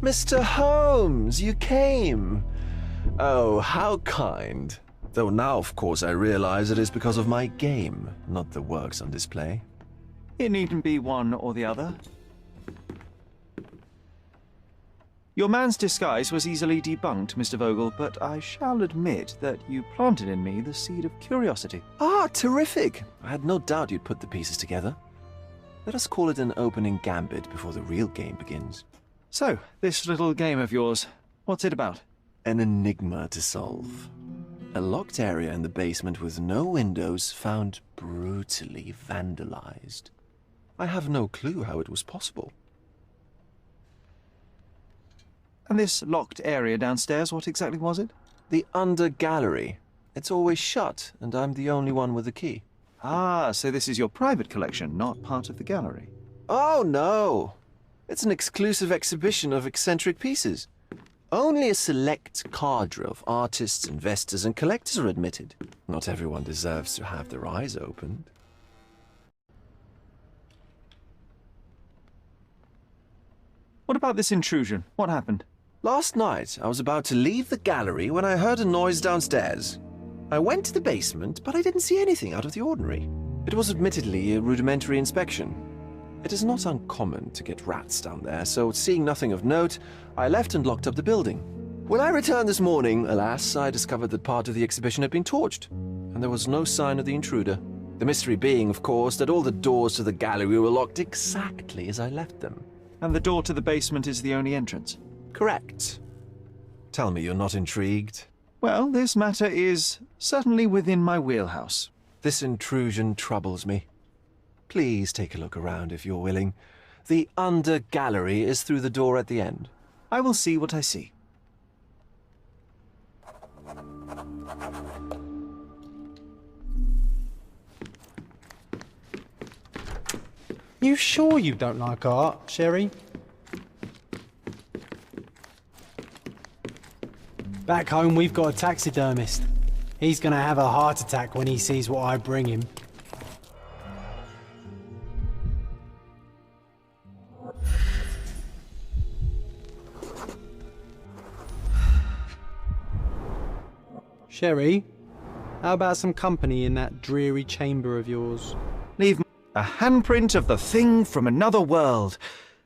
Mr. Holmes, you came! Oh, how kind. Though now, of course, I realize it is because of my game, not the works on display. It needn't be one or the other. Your man's disguise was easily debunked, Mr. Vogel, but I shall admit that you planted in me the seed of curiosity. Ah, terrific! I had no doubt you'd put the pieces together. Let us call it an opening gambit before the real game begins. So, this little game of yours, what's it about? An enigma to solve. A locked area in the basement with no windows found brutally vandalized. I have no clue how it was possible. And this locked area downstairs, what exactly was it? The under gallery. It's always shut, and I'm the only one with the key. Ah, so this is your private collection, not part of the gallery. Oh, no! It's an exclusive exhibition of eccentric pieces. Only a select cadre of artists, investors, and collectors are admitted. Not everyone deserves to have their eyes opened. What about this intrusion? What happened? Last night, I was about to leave the gallery when I heard a noise downstairs. I went to the basement, but I didn't see anything out of the ordinary. It was admittedly a rudimentary inspection. It is not uncommon to get rats down there, so seeing nothing of note, I left and locked up the building. When I returned this morning, alas, I discovered that part of the exhibition had been torched, and there was no sign of the intruder. The mystery being, of course, that all the doors to the gallery were locked exactly as I left them. And the door to the basement is the only entrance? Correct. Tell me you're not intrigued. Well, this matter is certainly within my wheelhouse. This intrusion troubles me. Please take a look around if you're willing. The under gallery is through the door at the end. I will see what I see. You sure you don't like art, Sherry? Back home, we've got a taxidermist. He's gonna have a heart attack when he sees what I bring him. Sherry, how about some company in that dreary chamber of yours? Leave a handprint of the thing from another world.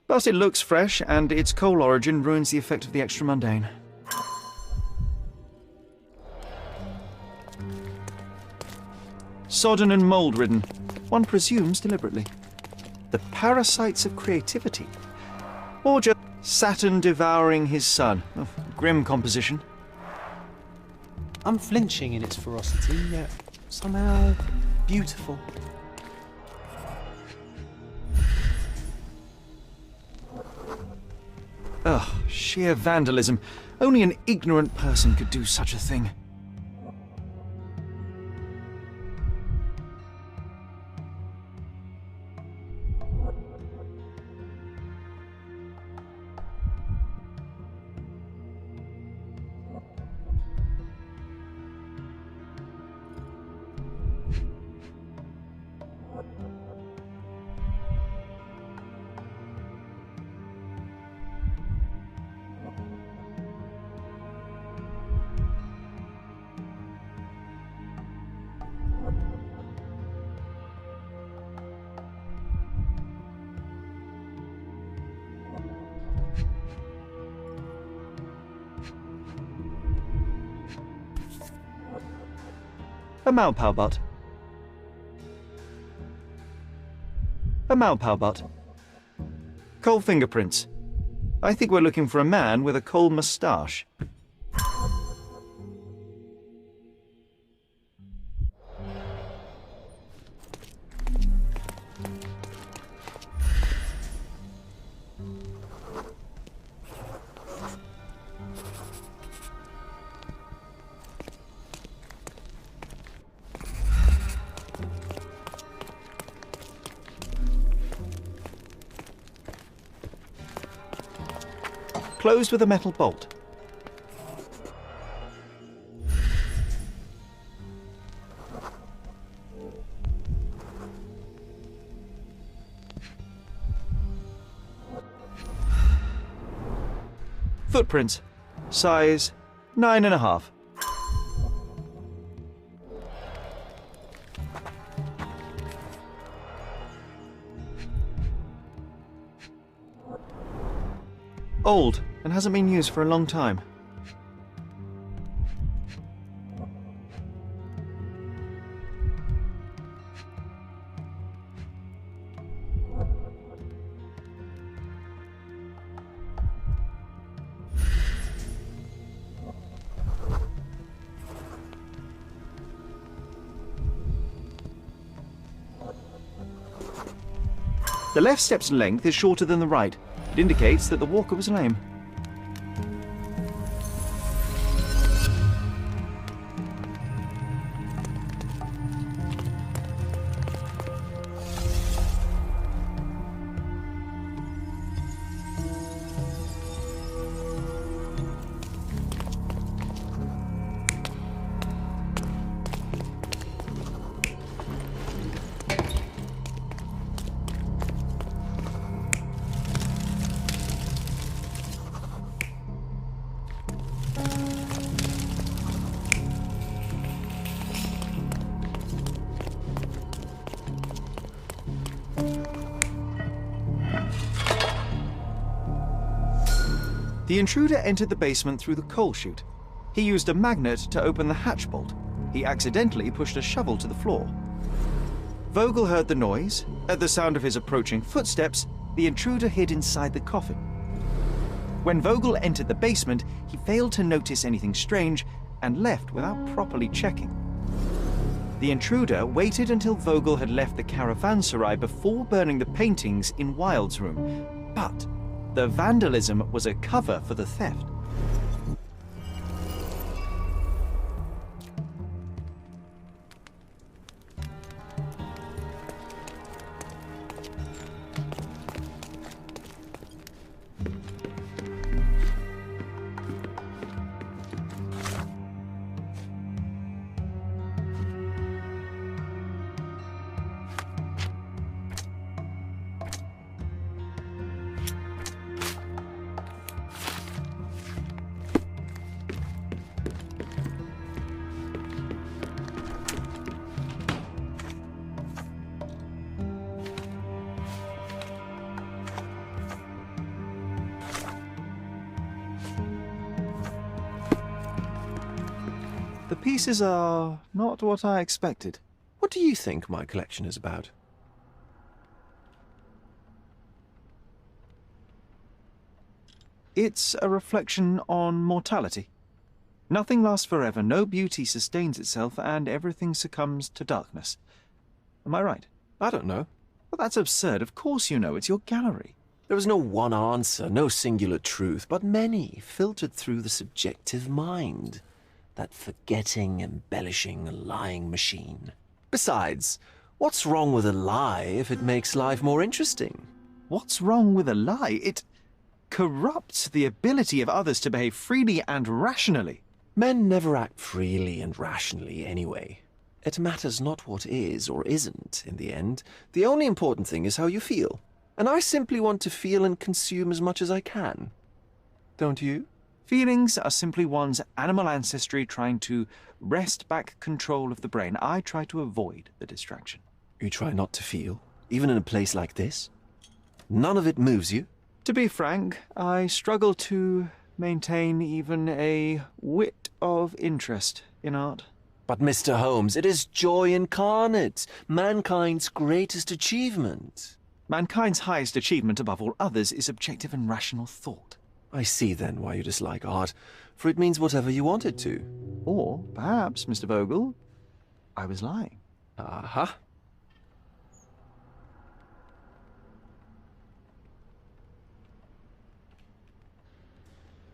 But it looks fresh, and its coal origin ruins the effect of the extra mundane. Sodden and mold-ridden, one presumes deliberately. The parasites of creativity. Or just Saturn devouring his sun. Oh, grim composition. Unflinching in its ferocity, yet somehow beautiful. Ugh, sheer vandalism. Only an ignorant person could do such a thing. A Malpowbot. A Malpowbot. Coal fingerprints. I think we're looking for a man with a coal moustache. Closed with a metal bolt. Footprints. Size 9.5. Old, and hasn't been used for a long time. The left step's length is shorter than the right. It indicates that the walker was lame. The intruder entered the basement through the coal chute. He used a magnet to open the hatch bolt. He accidentally pushed a shovel to the floor. Vogel heard the noise. At the sound of his approaching footsteps, the intruder hid inside the coffin. When Vogel entered the basement, he failed to notice anything strange and left without properly checking. The intruder waited until Vogel had left the caravanserai before burning the paintings in Wilde's room, but the vandalism was a cover for the theft. The pieces are not what I expected. What do you think my collection is about? It's a reflection on mortality. Nothing lasts forever, no beauty sustains itself, and everything succumbs to darkness. Am I right? I don't know. Well, that's absurd. Of course you know. It's your gallery. There is no one answer, no singular truth, but many filtered through the subjective mind. That forgetting, embellishing, lying machine. Besides, what's wrong with a lie if it makes life more interesting? What's wrong with a lie? It corrupts the ability of others to behave freely and rationally. Men never act freely and rationally anyway. It matters not what is or isn't in the end. The only important thing is how you feel. And I simply want to feel and consume as much as I can. Don't you? Feelings are simply one's animal ancestry trying to wrest back control of the brain. I try to avoid the distraction. You try not to feel, even in a place like this? None of it moves you? To be frank, I struggle to maintain even a whit of interest in art. But Mr. Holmes, it is joy incarnate, mankind's greatest achievement. Mankind's highest achievement above all others is objective and rational thought. I see then why you dislike art, for it means whatever you want it to. Or perhaps, Mr. Vogel, I was lying. Aha.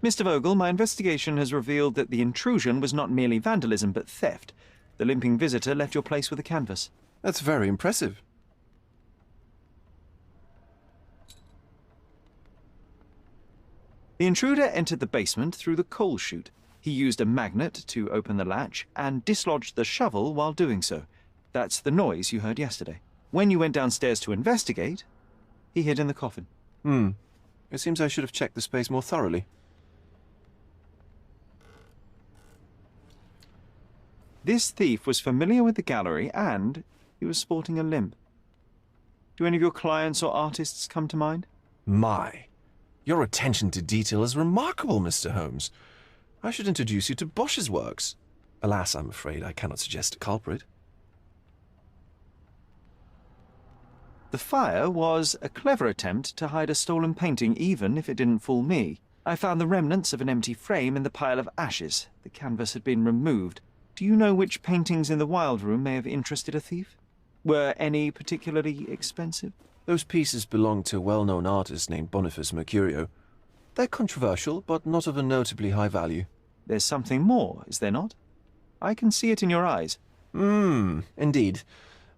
Mr. Vogel, my investigation has revealed that the intrusion was not merely vandalism, but theft. The limping visitor left your place with a canvas. That's very impressive. The intruder entered the basement through the coal chute. He used a magnet to open the latch and dislodged the shovel while doing so. That's the noise you heard yesterday. When you went downstairs to investigate, he hid in the coffin. It seems I should have checked the space more thoroughly. This thief was familiar with the gallery and he was sporting a limp. Do any of your clients or artists come to mind? My, your attention to detail is remarkable, Mr. Holmes. I should introduce you to Bosch's works. Alas, I'm afraid I cannot suggest a culprit. The fire was a clever attempt to hide a stolen painting, even if it didn't fool me. I found the remnants of an empty frame in the pile of ashes. The canvas had been removed. Do you know which paintings in the Wild Room may have interested a thief? Were any particularly expensive? Those pieces belong to a well-known artist named Boniface Mercurio. They're controversial, but not of a notably high value. There's something more, is there not? I can see it in your eyes. Indeed.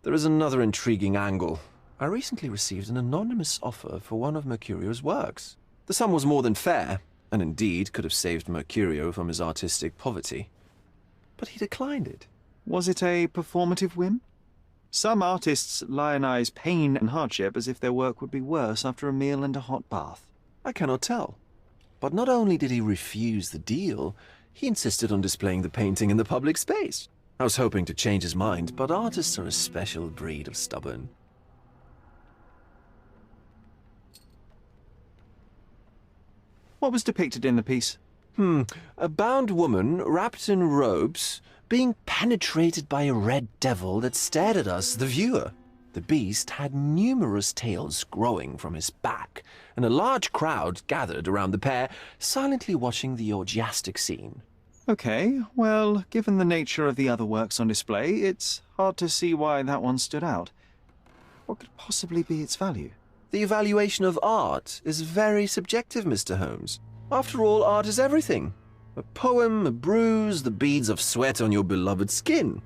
There is another intriguing angle. I recently received an anonymous offer for one of Mercurio's works. The sum was more than fair, and indeed could have saved Mercurio from his artistic poverty. But he declined it. Was it a performative whim? Some artists lionize pain and hardship as if their work would be worse after a meal and a hot bath. I cannot tell. But not only did he refuse the deal, he insisted on displaying the painting in the public space. I was hoping to change his mind, but artists are a special breed of stubborn. What was depicted in the piece? A bound woman, wrapped in robes, being penetrated by a red devil that stared at us, the viewer. The beast had numerous tails growing from his back, and a large crowd gathered around the pair, silently watching the orgiastic scene. Okay, well, given the nature of the other works on display, it's hard to see why that one stood out. What could possibly be its value? The evaluation of art is very subjective, Mr. Holmes. After all, art is everything. A poem, a bruise, the beads of sweat on your beloved skin.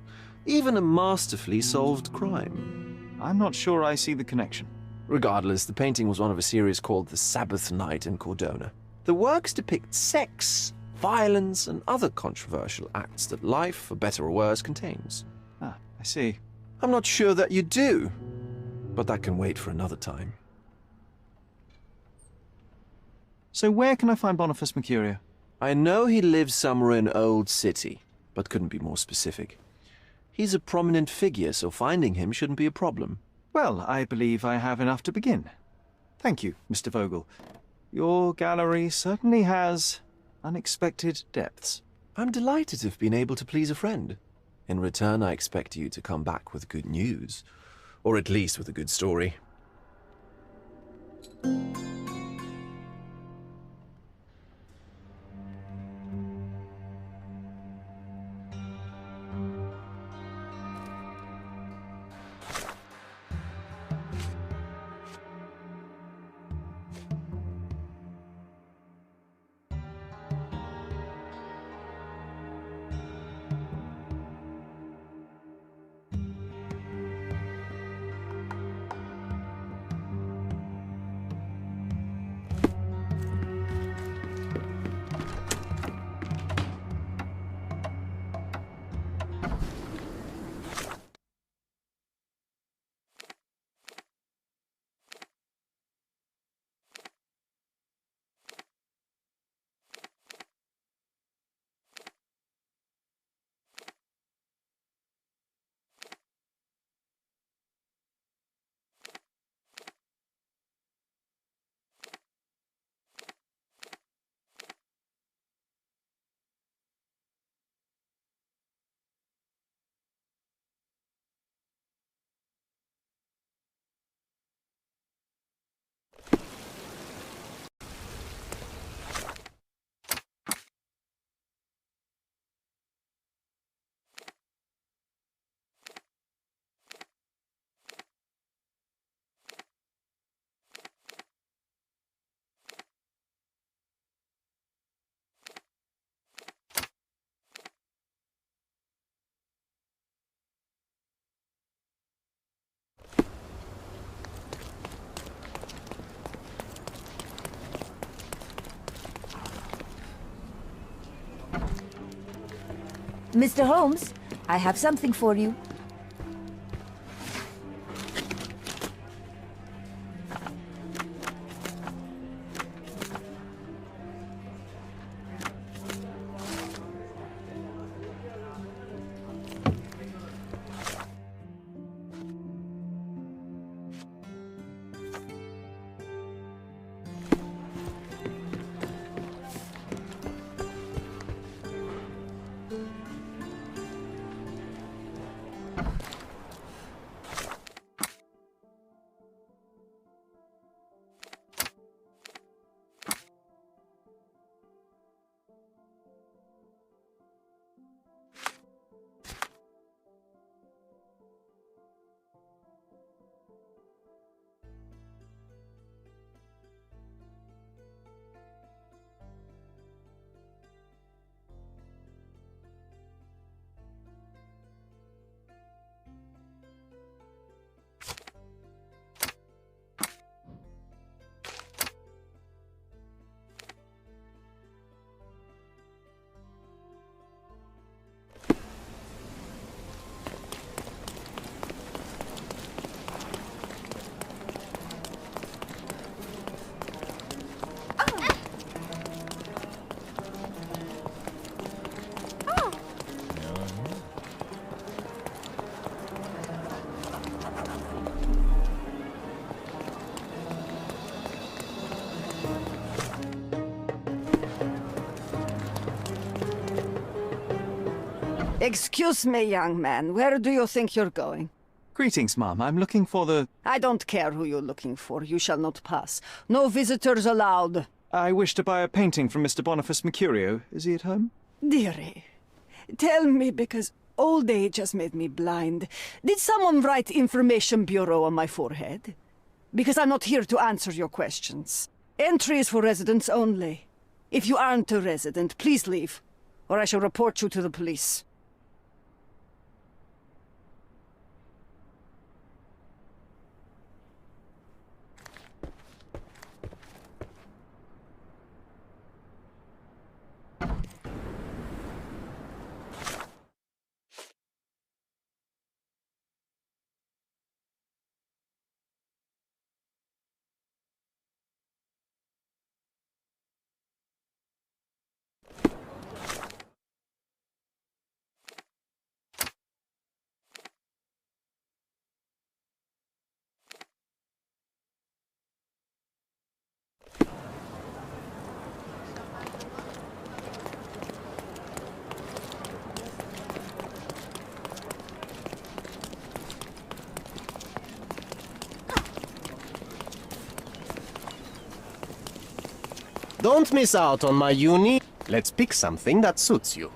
Even a masterfully solved crime. I'm not sure I see the connection. Regardless, the painting was one of a series called The Sabbath Night in Cordona. The works depict sex, violence, and other controversial acts that life, for better or worse, contains. Ah, I see. I'm not sure that you do, but that can wait for another time. So where can I find Boniface Mercurio? I know he lives somewhere in Old City, but couldn't be more specific. He's a prominent figure, so finding him shouldn't be a problem. Well, I believe I have enough to begin. Thank you, Mr. Vogel. Your gallery certainly has unexpected depths. I'm delighted to have been able to please a friend. In return, I expect you to come back with good news. Or at least with a good story. Mr. Holmes, I have something for you. Excuse me, young man. Where do you think you're going? Greetings, Mum. I'm looking for the... I don't care who you're looking for. You shall not pass. No visitors allowed. I wish to buy a painting from Mr. Boniface Mercurio. Is he at home? Dearie, tell me, because old age has made me blind. Did someone write Information Bureau on my forehead? Because I'm not here to answer your questions. Entry is for residents only. If you aren't a resident, please leave, or I shall report you to the police. Don't miss out on my uni. Let's pick something that suits you.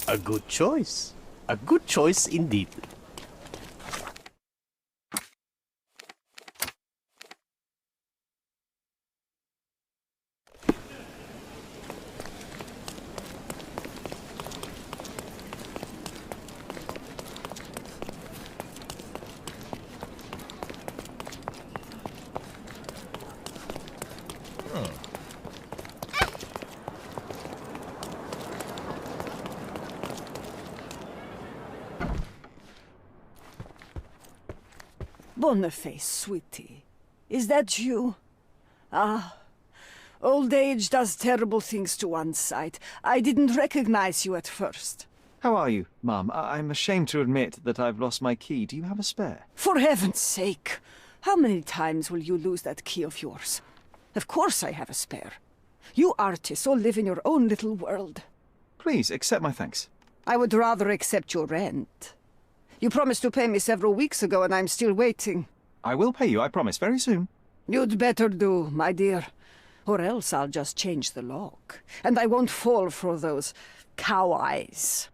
A good choice. A good choice indeed. Boniface, sweetie. Is that you? Ah, old age does terrible things to one's sight. I didn't recognize you at first. How are you, Mum? I'm ashamed to admit that I've lost my key. Do you have a spare? For heaven's sake! How many times will you lose that key of yours? Of course I have a spare. You artists all live in your own little world. Please, accept my thanks. I would rather accept your rent. You promised to pay me several weeks ago, and I'm still waiting. I will pay you, I promise, very soon. You'd better do, my dear. Or else I'll just change the lock. And I won't fall for those cow eyes.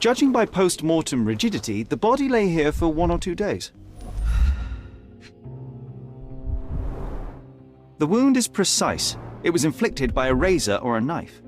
Judging by post-mortem rigidity, the body lay here for 1 or 2 days. The wound is precise. It was inflicted by a razor or a knife.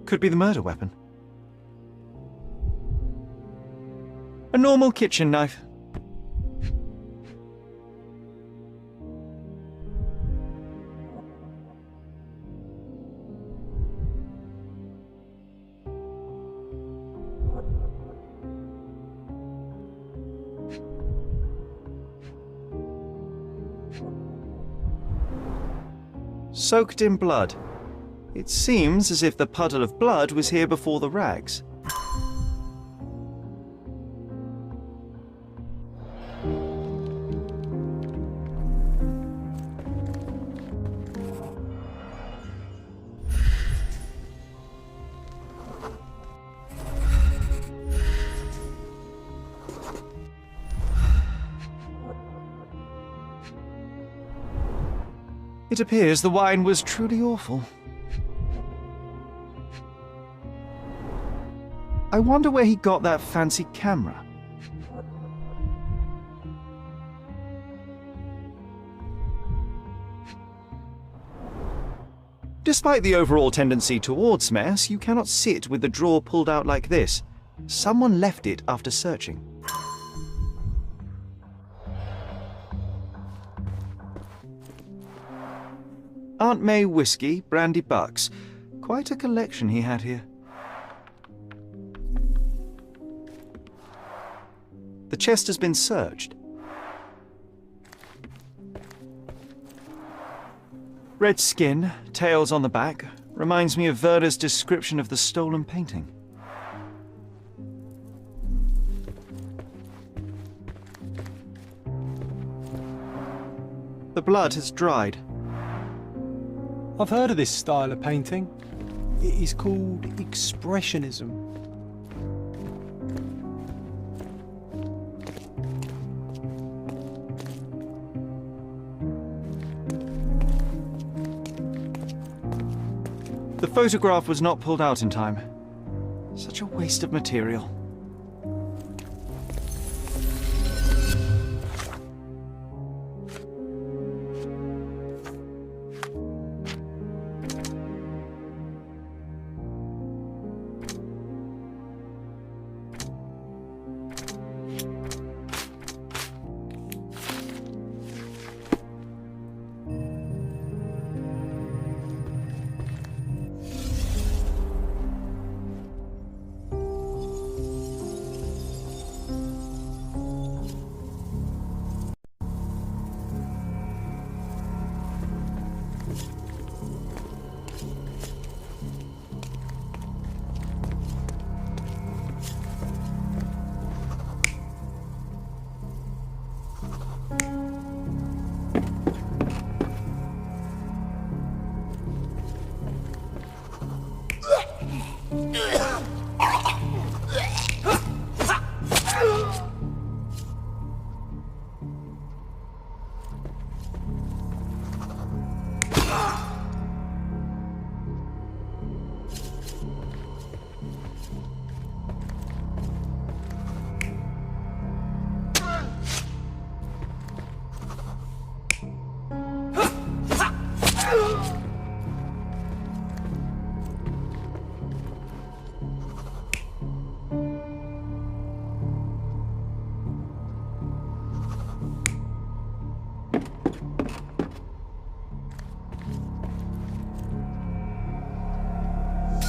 Could be the murder weapon. A normal kitchen knife. Soaked in blood. It seems as if the puddle of blood was here before the rags. It appears the wine was truly awful. I wonder where he got that fancy camera. Despite the overall tendency towards mess, you cannot sit with the drawer pulled out like this. Someone left it after searching. Aunt May whiskey, brandy bucks. Quite a collection he had here. The chest has been searched. Red skin, tails on the back, reminds me of Werder's description of the stolen painting. The blood has dried. I've heard of this style of painting. It is called Expressionism. The photograph was not pulled out in time. Such a waste of material.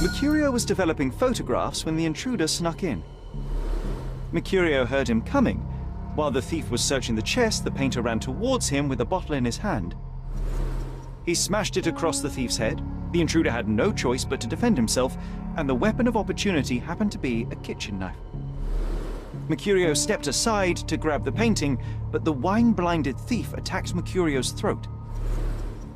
Mercurio was developing photographs when the intruder snuck in. Mercurio heard him coming. While the thief was searching the chest, the painter ran towards him with a bottle in his hand. He smashed it across the thief's head, The intruder had no choice but to defend himself, and the weapon of opportunity happened to be a kitchen knife. Mercurio stepped aside to grab the painting, but the wine-blinded thief attacked Mercurio's throat.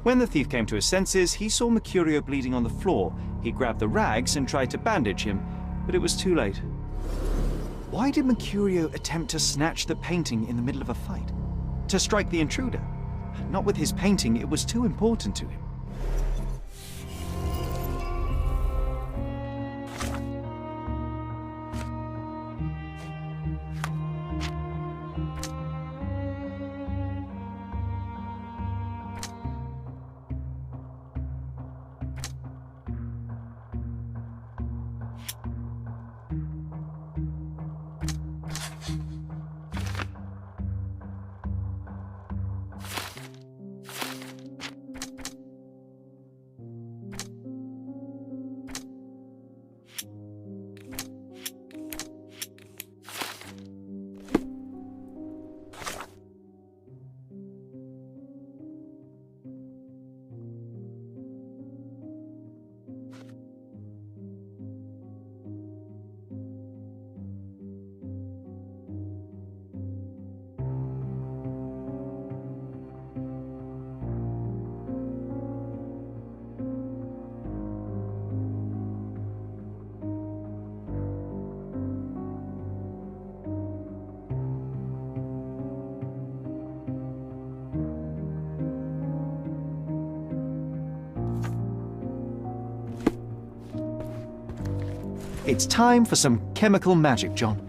When the thief came to his senses, he saw Mercurio bleeding on the floor. He grabbed the rags and tried to bandage him, but it was too late. Why did Mercurio attempt to snatch the painting in the middle of a fight? To strike the intruder? Not with his painting, it was too important to him. It's time for some chemical magic, John.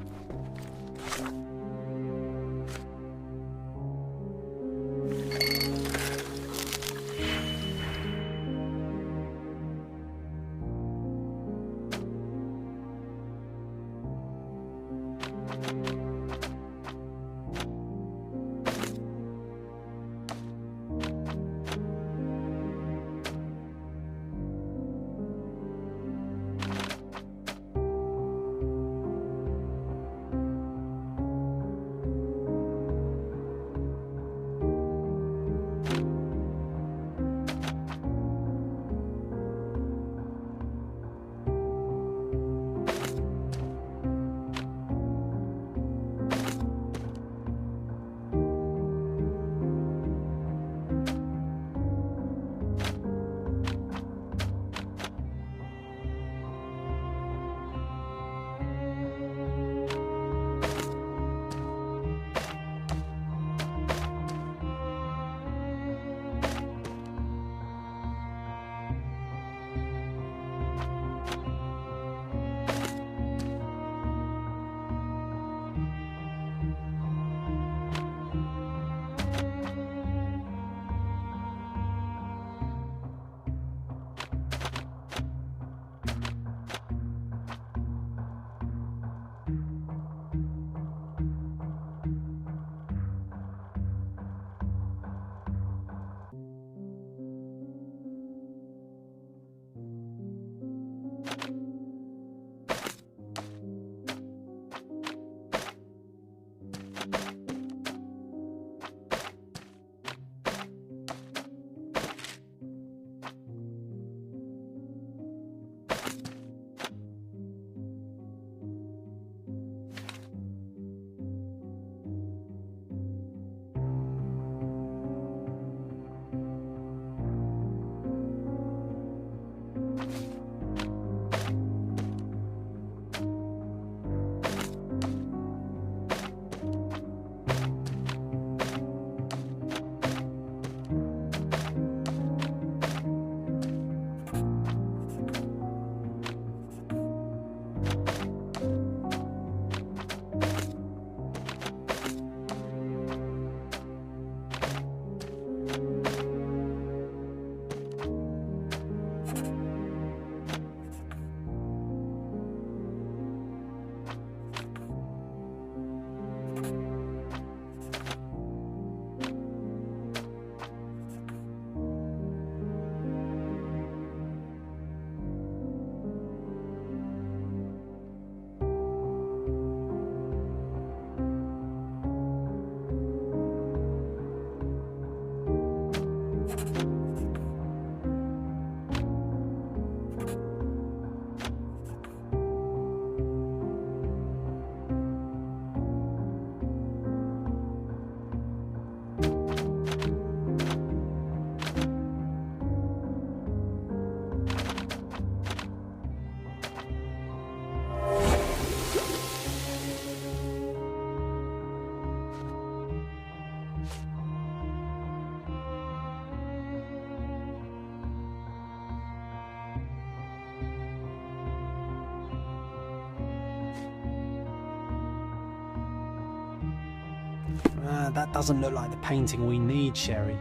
That doesn't look like the painting we need, Sherry.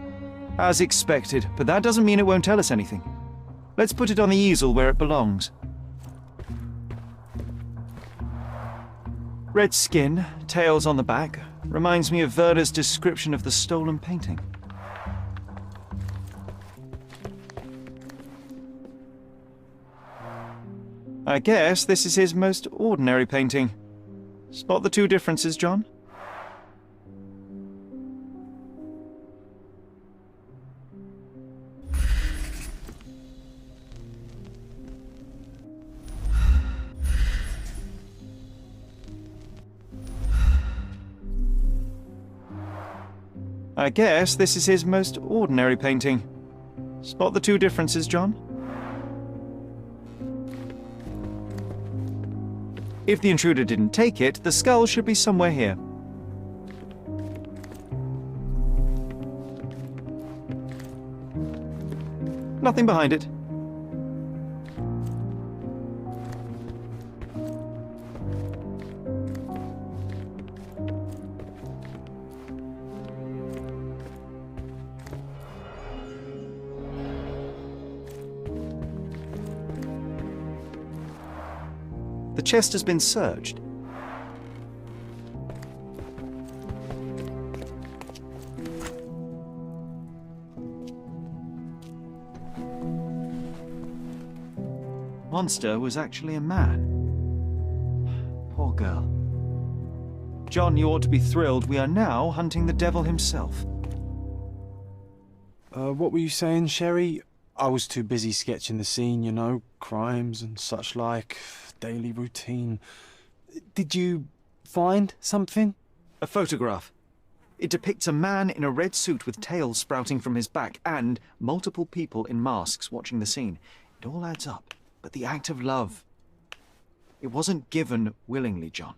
As expected, but that doesn't mean it won't tell us anything. Let's put it on the easel where it belongs. Red skin, tails on the back, reminds me of Werder's description of the stolen painting. I guess this is his most ordinary painting. Spot the two differences, John? I guess this is his most ordinary painting. Spot the two differences, John? If the intruder didn't take it, the skull should be somewhere here. Nothing behind it. The chest has been searched. Monster was actually a man. Poor girl. John, you ought to be thrilled. We are now hunting the devil himself. What were you saying, Sherry? I was too busy sketching the scene, you know, crimes and such like, daily routine. Did you find something? A photograph. It depicts a man in a red suit with tails sprouting from his back and multiple people in masks watching the scene. It all adds up. But the act of love, it wasn't given willingly, John.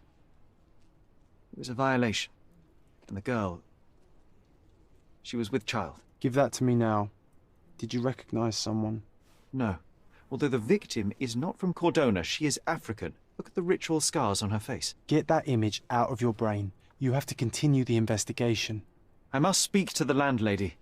It was a violation. And the girl, she was with child. Give that to me now. Did you recognize someone? No. Although the victim is not from Cordona, she is African. Look at the ritual scars on her face. Get that image out of your brain. You have to continue the investigation. I must speak to the landlady.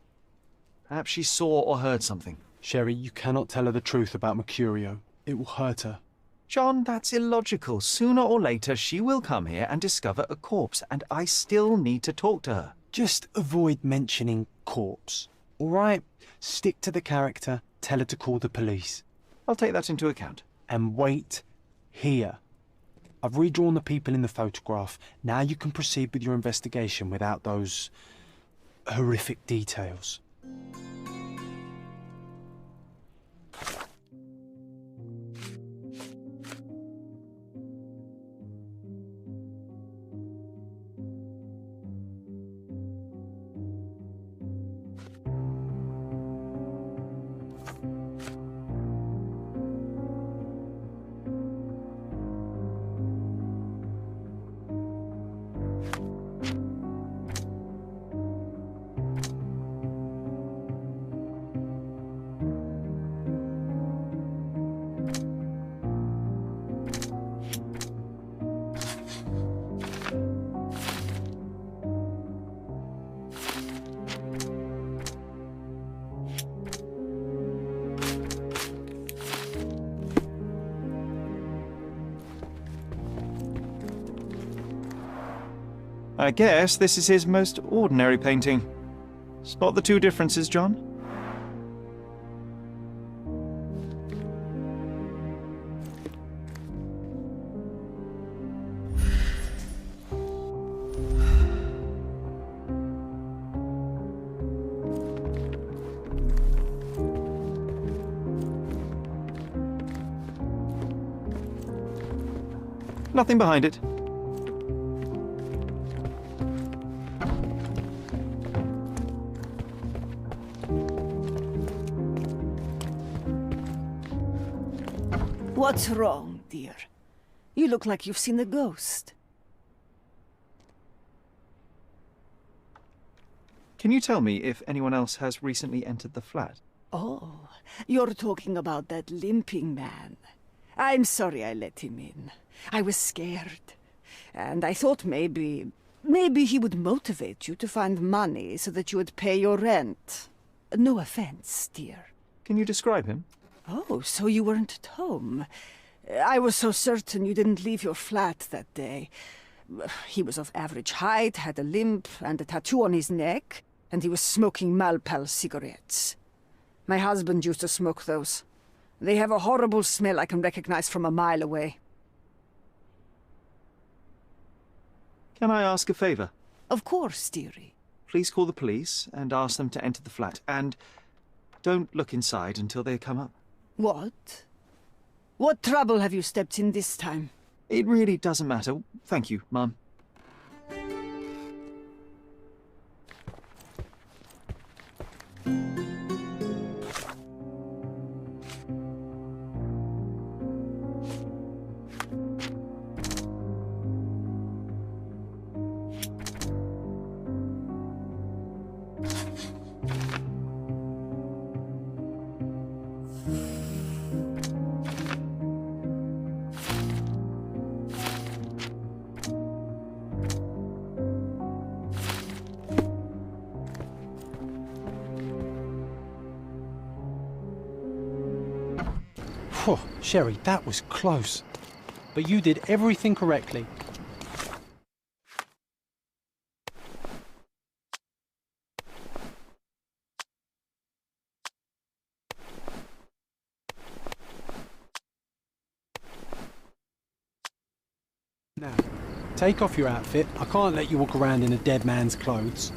Perhaps she saw or heard something. Sherry, you cannot tell her the truth about Mercurio. It will hurt her. John, that's illogical. Sooner or later, she will come here and discover a corpse, and I still need to talk to her. Just avoid mentioning corpse, all right? Stick to the character, tell her to call the police. I'll take that into account. And wait here. I've redrawn the people in the photograph. Now you can proceed with your investigation without those horrific details. I guess this is his most ordinary painting. Spot the two differences, John? Nothing behind it. What's wrong, dear? You look like you've seen a ghost. Can you tell me if anyone else has recently entered the flat? Oh, you're talking about that limping man. I'm sorry I let him in. I was scared. And I thought maybe... maybe he would motivate you to find money so that you would pay your rent. No offense, dear. Can you describe him? Oh, so you weren't at home. I was so certain you didn't leave your flat that day. He was of average height, had a limp and a tattoo on his neck, and he was smoking Malpal cigarettes. My husband used to smoke those. They have a horrible smell I can recognize from a mile away. Can I ask a favor? Of course, dearie. Please call the police and ask them to enter the flat. And don't look inside until they come up. What? What trouble have you stepped in this time? It really doesn't matter. Thank you, Mum. Phew, Sherry, that was close. But you did everything correctly. Now, take off your outfit. I can't let you walk around in a dead man's clothes.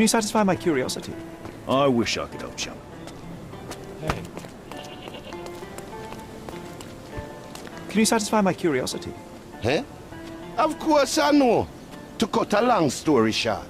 Can you satisfy my curiosity? I wish I could help, chum. Can you satisfy my curiosity? Eh? Of course I know. To cut a long story short.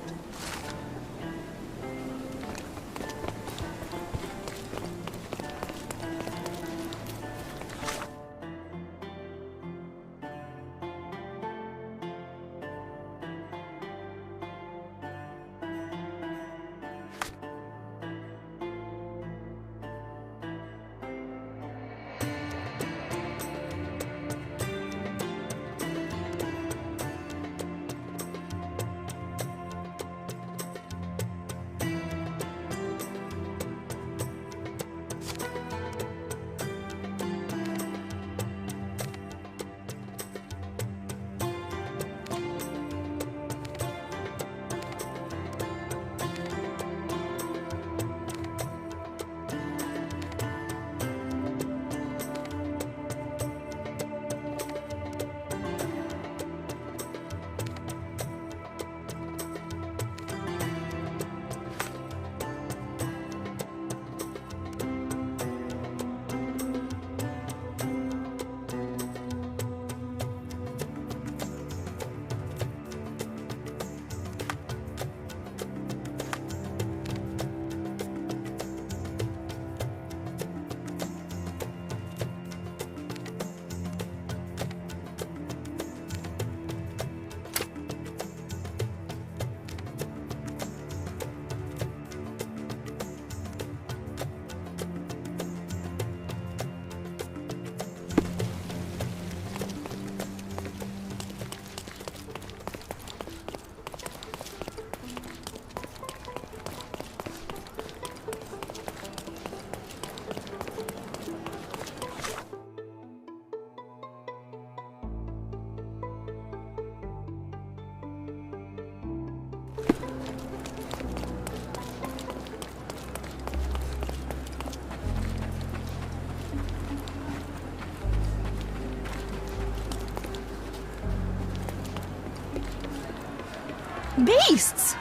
Beasts!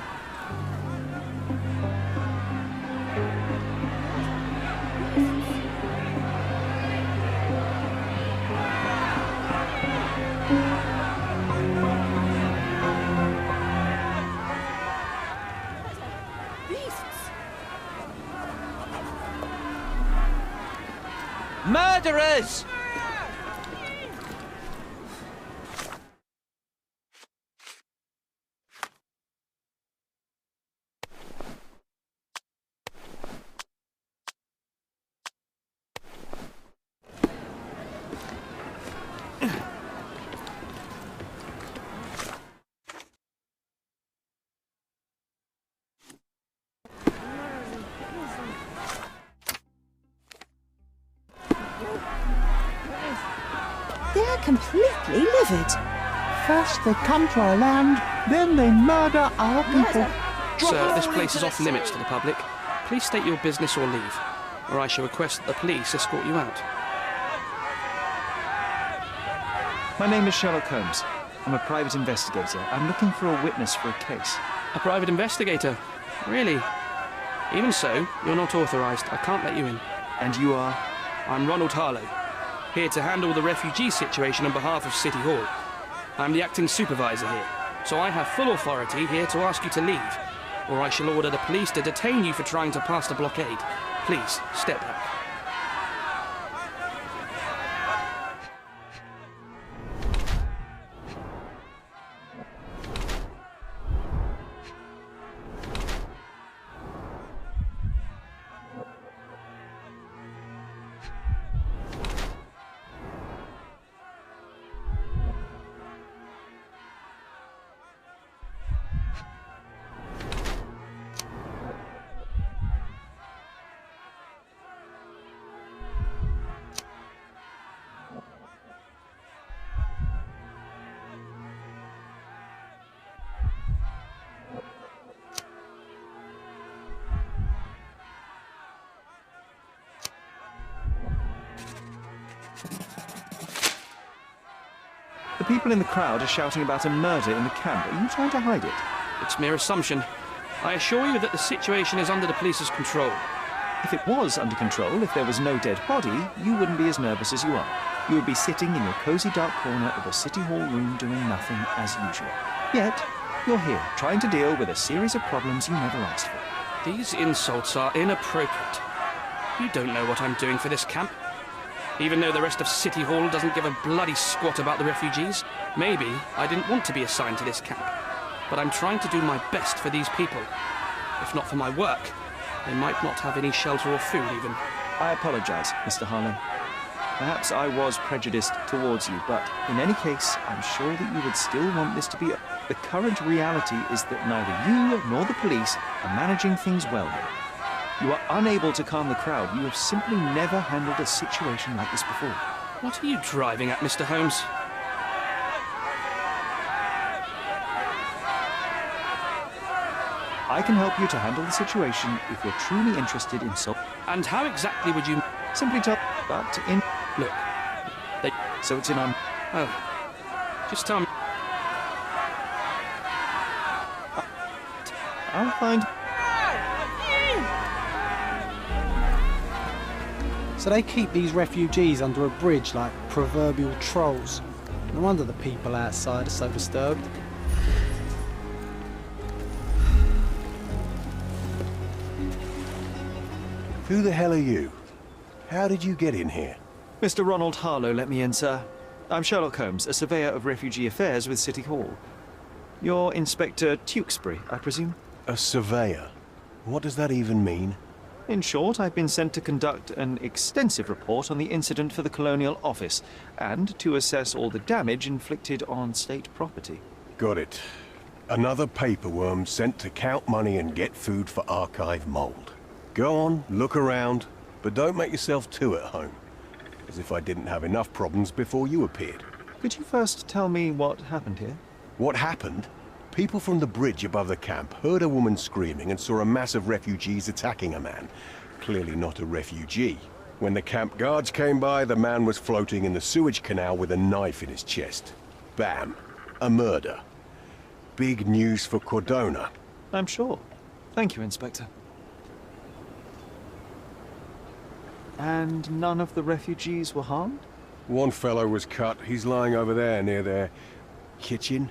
Murderers! They're completely livid. First they come to our land, then they murder our people. Sir, this place is off limits to the public. Please state your business or leave, or I shall request that the police escort you out. My name is Sherlock Holmes. I'm a private investigator. I'm looking for a witness for a case. A private investigator? Really? Even so, you're not authorised. I can't let you in. And you are? I'm Ronald Harlow, here to handle the refugee situation on behalf of City Hall. I'm the acting supervisor here, so I have full authority here to ask you to leave, or I shall order the police to detain you for trying to pass the blockade. Please, step back. The people in the crowd are shouting about a murder in the camp. Are you trying to hide it? It's mere assumption. I assure you that the situation is under the police's control. If it was under control, if there was no dead body, you wouldn't be as nervous as you are. You would be sitting in your cosy dark corner of a City Hall room doing nothing as usual. Yet, you're here, trying to deal with a series of problems you never asked for. These insults are inappropriate. You don't know what I'm doing for this camp. Even though the rest of City Hall doesn't give a bloody squat about the refugees, maybe I didn't want to be assigned to this camp. But I'm trying to do my best for these people. If not for my work, they might not have any shelter or food even. I apologize, Mr. Harlow. Perhaps I was prejudiced towards you, but in any case, I'm sure that you would still want this to be The current reality is that neither you nor the police are managing things well here. You are unable to calm the crowd. You have simply never handled a situation like this before. What are you driving at, Mr. Holmes? I can help you to handle the situation if you're truly interested in And how exactly would you... Simply tell... But in... Look, they... So it's in on... Oh. Just tell me... I'll find... So they keep these refugees under a bridge like proverbial trolls. No wonder the people outside are so disturbed. Who the hell are you? How did you get in here? Mr. Ronald Harlow let me in, sir. I'm Sherlock Holmes, a surveyor of refugee affairs with City Hall. You're Inspector Tewkesbury, I presume? A surveyor? What does that even mean? In short, I've been sent to conduct an extensive report on the incident for the Colonial Office and to assess all the damage inflicted on state property. Got it. Another paperworm sent to count money and get food for archive mold. Go on, look around, but don't make yourself too at home. As if I didn't have enough problems before you appeared. Could you first tell me what happened here? What happened? People from the bridge above the camp heard a woman screaming and saw a mass of refugees attacking a man. Clearly not a refugee. When the camp guards came by, the man was floating in the sewage canal with a knife in his chest. Bam. A murder. big news for Cordona. I'm sure. Thank you, Inspector. And none of the refugees were harmed? One fellow was cut. He's lying over there near their kitchen.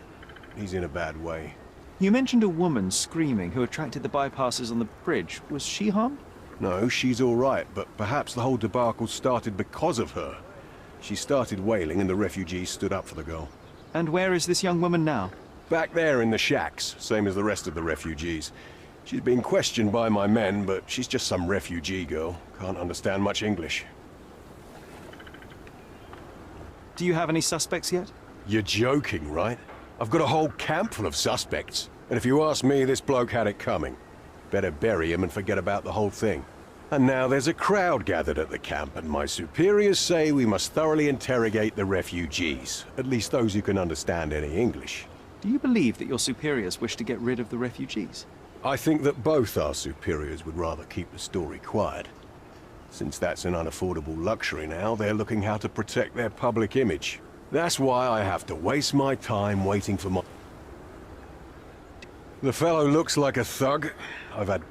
He's in a bad way. You mentioned a woman screaming who attracted the bypassers on the bridge. Was she harmed? No, she's all right, but perhaps the whole debacle started because of her. She started wailing and the refugees stood up for the girl. And where is this young woman now? Back there in the shacks, same as the rest of the refugees. She's being questioned by my men, but she's just some refugee girl. Can't understand much English. Do you have any suspects yet? You're joking, right? I've got a whole camp full of suspects. And if you ask me, this bloke had it coming. Better bury him and forget about the whole thing. And now there's a crowd gathered at the camp, and my superiors say we must thoroughly interrogate the refugees. At least those who can understand any English. Do you believe that your superiors wish to get rid of the refugees? I think that both our superiors would rather keep the story quiet. Since that's an unaffordable luxury now, they're looking how to protect their public image. That's why I have to waste my time waiting for my... The fellow looks like a thug. I've had...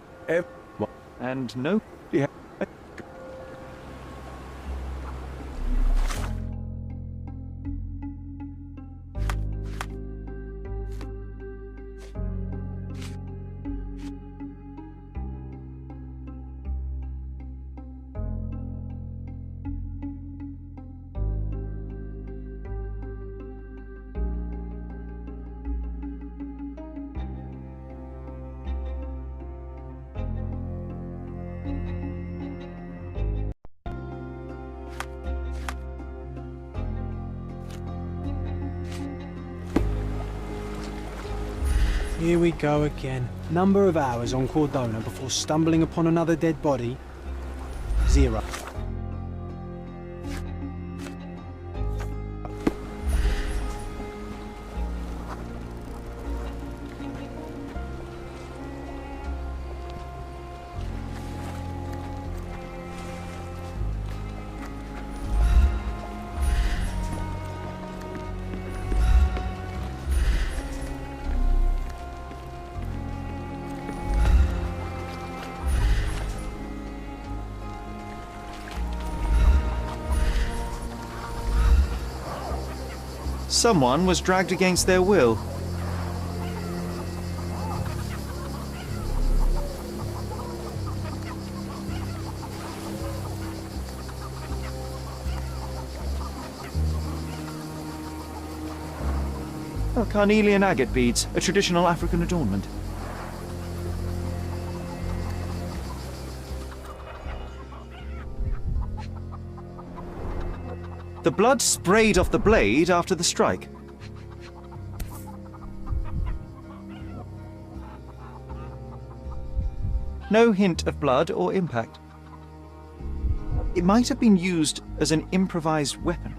And no... Yeah. Here we go again. Number of hours on Cordona before stumbling upon another dead body? 0. Someone was dragged against their will. Oh, carnelian agate beads, a traditional African adornment. The blood sprayed off the blade after the strike. No hint of blood or impact. It might have been used as an improvised weapon.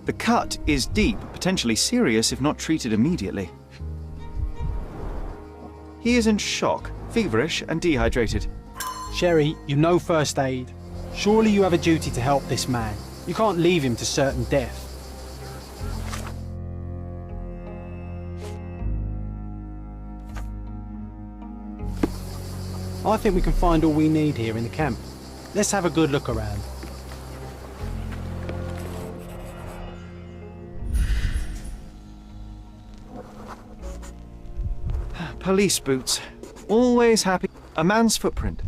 The cut is deep, potentially serious if not treated immediately. He is in shock, feverish and dehydrated. Sherry, you know first aid. Surely you have a duty to help this man. You can't leave him to certain death. I think we can find all we need here in the camp. Let's have a good look around. Police boots. Always happy. A man's footprint.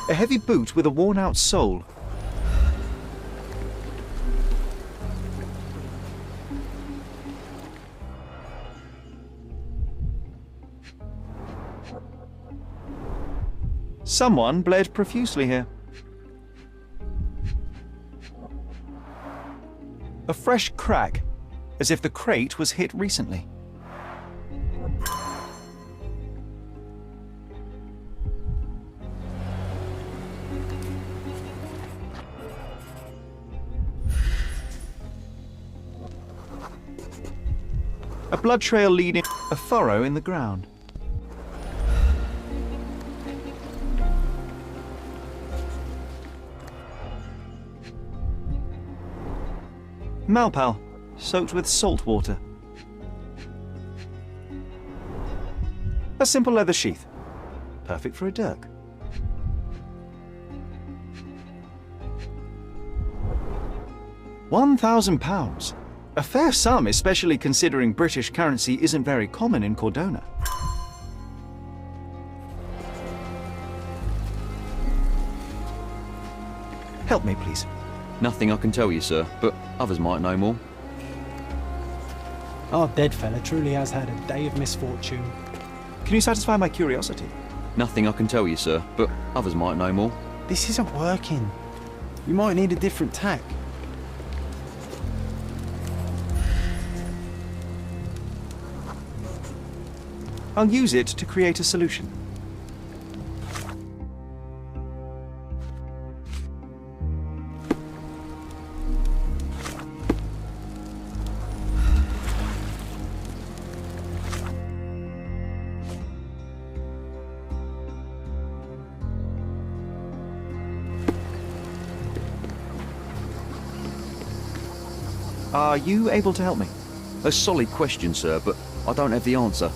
A heavy boot with a worn-out sole. Someone bled profusely here. A fresh crack, as if the crate was hit recently. A blood trail leading a furrow in the ground. Malpal, soaked with salt water. A simple leather sheath. Perfect for a dirk. £1,000. A fair sum, especially considering British currency isn't very common in Cordona. Help me, please. Nothing I can tell you, sir, but others might know more. Our dead fella truly has had a day of misfortune. Can you satisfy my curiosity? Nothing I can tell you, sir, but others might know more. This isn't working. You might need a different tack. I'll use it to create a solution. Are you able to help me? A solid question, sir, but I don't have the answer.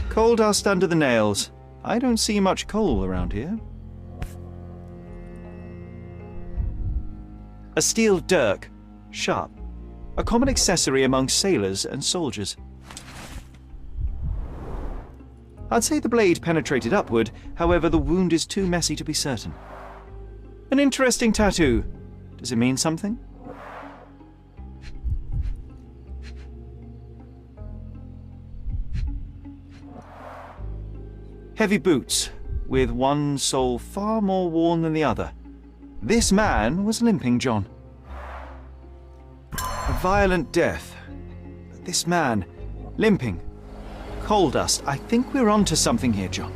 Coal dust under the nails. I don't see much coal around here. A steel dirk. Sharp. A common accessory among sailors and soldiers. I'd say the blade penetrated upward, however the wound is too messy to be certain. An interesting tattoo. Does it mean something? Heavy boots, with one sole far more worn than the other. This man was limping John. A violent death. But this man, limping. Coal dust. I think we're onto something here, John.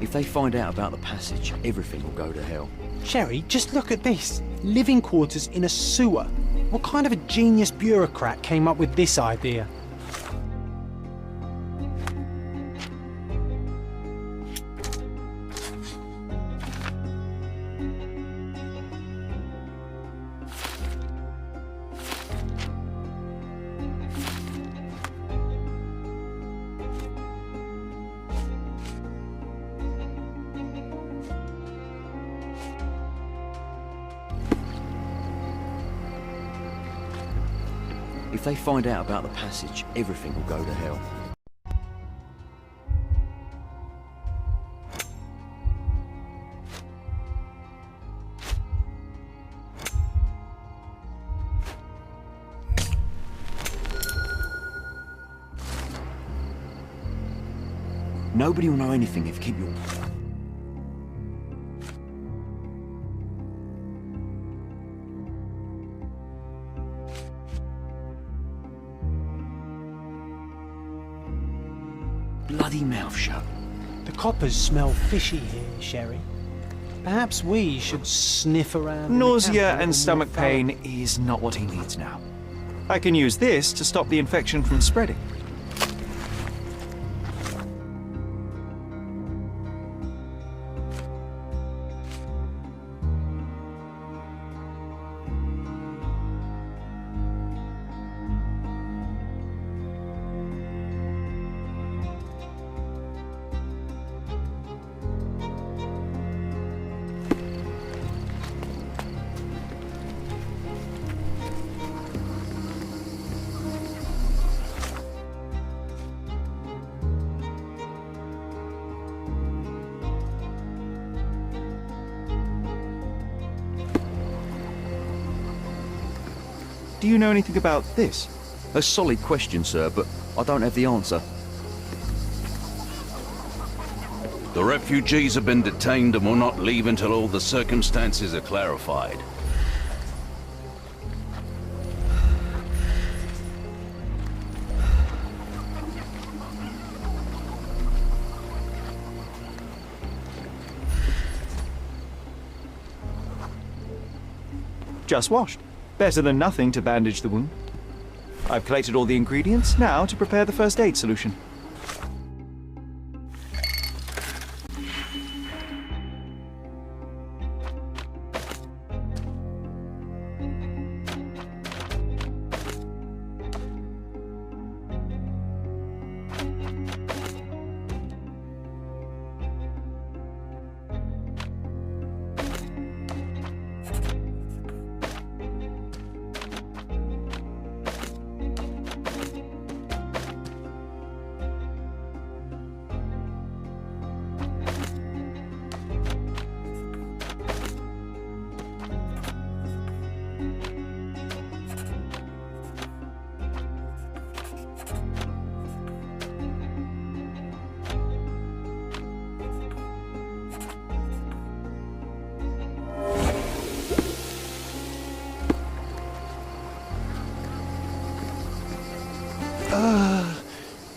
If they find out about the passage, everything will go to hell. Sherry, just look at this. Living quarters in a sewer. What kind of a genius bureaucrat came up with this idea? If they find out about the passage, everything will go to hell. Nobody will know anything if you keep your... bloody mouth shut. The coppers smell fishy here, Sherry. Perhaps we should sniff around. Nausea and stomach pain is not what he needs now. I can use this to stop the infection from spreading. Do you know anything about this? A solid question, sir, but I don't have the answer. The refugees have been detained and will not leave until all the circumstances are clarified. Just washed. Better than nothing to bandage the wound. I've collected all the ingredients, now to prepare the first aid solution.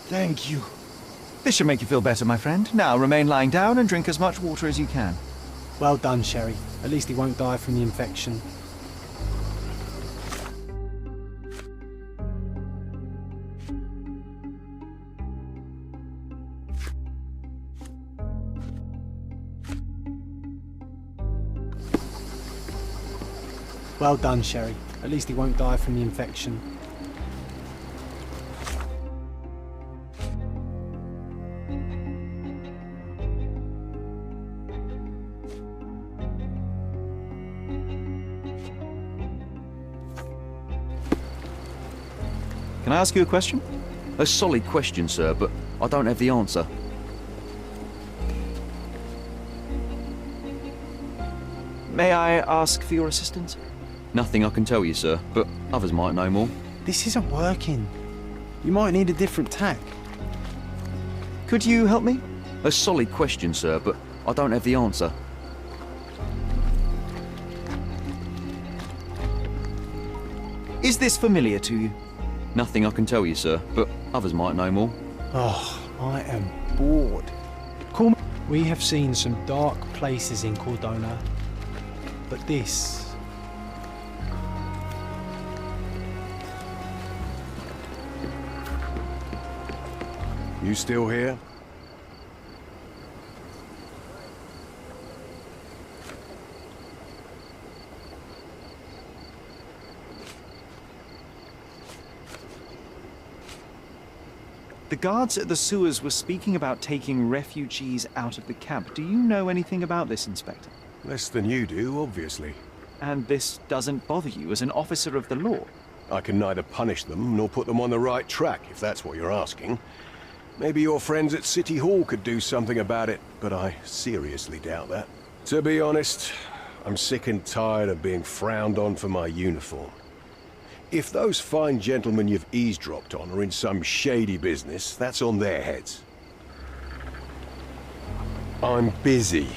Thank you. This should make you feel better, my friend. Now remain lying down and drink as much water as you can. Well done, Sherry. At least he won't die from the infection. Well done, Sherry. At least he won't die from the infection. Can I ask you a question? A solid question, sir, but I don't have the answer. May I ask for your assistance? Nothing I can tell you, sir, but others might know more. This isn't working. You might need a different tack. Could you help me? A solid question, sir, but I don't have the answer. Is this familiar to you? Nothing I can tell you, sir, but others might know more. Oh, I am bored. Call me. We have seen some dark places in Cordona, but this... You still here? The guards at the sewers were speaking about taking refugees out of the camp. Do you know anything about this, Inspector? Less than you do, obviously. And this doesn't bother you as an officer of the law? I can neither punish them nor put them on the right track, if that's what you're asking. Maybe your friends at City Hall could do something about it, but I seriously doubt that. To be honest, I'm sick and tired of being frowned on for my uniform. If those fine gentlemen you've eavesdropped on are in some shady business, that's on their heads. I'm busy.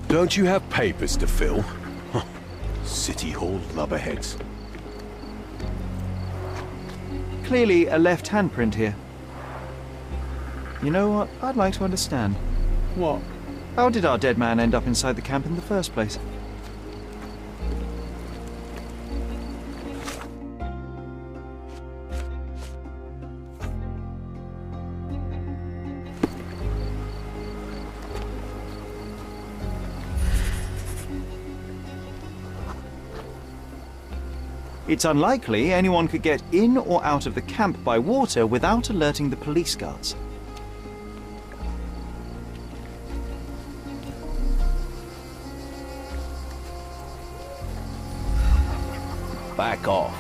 Don't you have papers to fill? City Hall lubberheads. Clearly a left handprint here. You know what? I'd like to understand. What? How did our dead man end up inside the camp in the first place? It's unlikely anyone could get in or out of the camp by water without alerting the police guards. back off.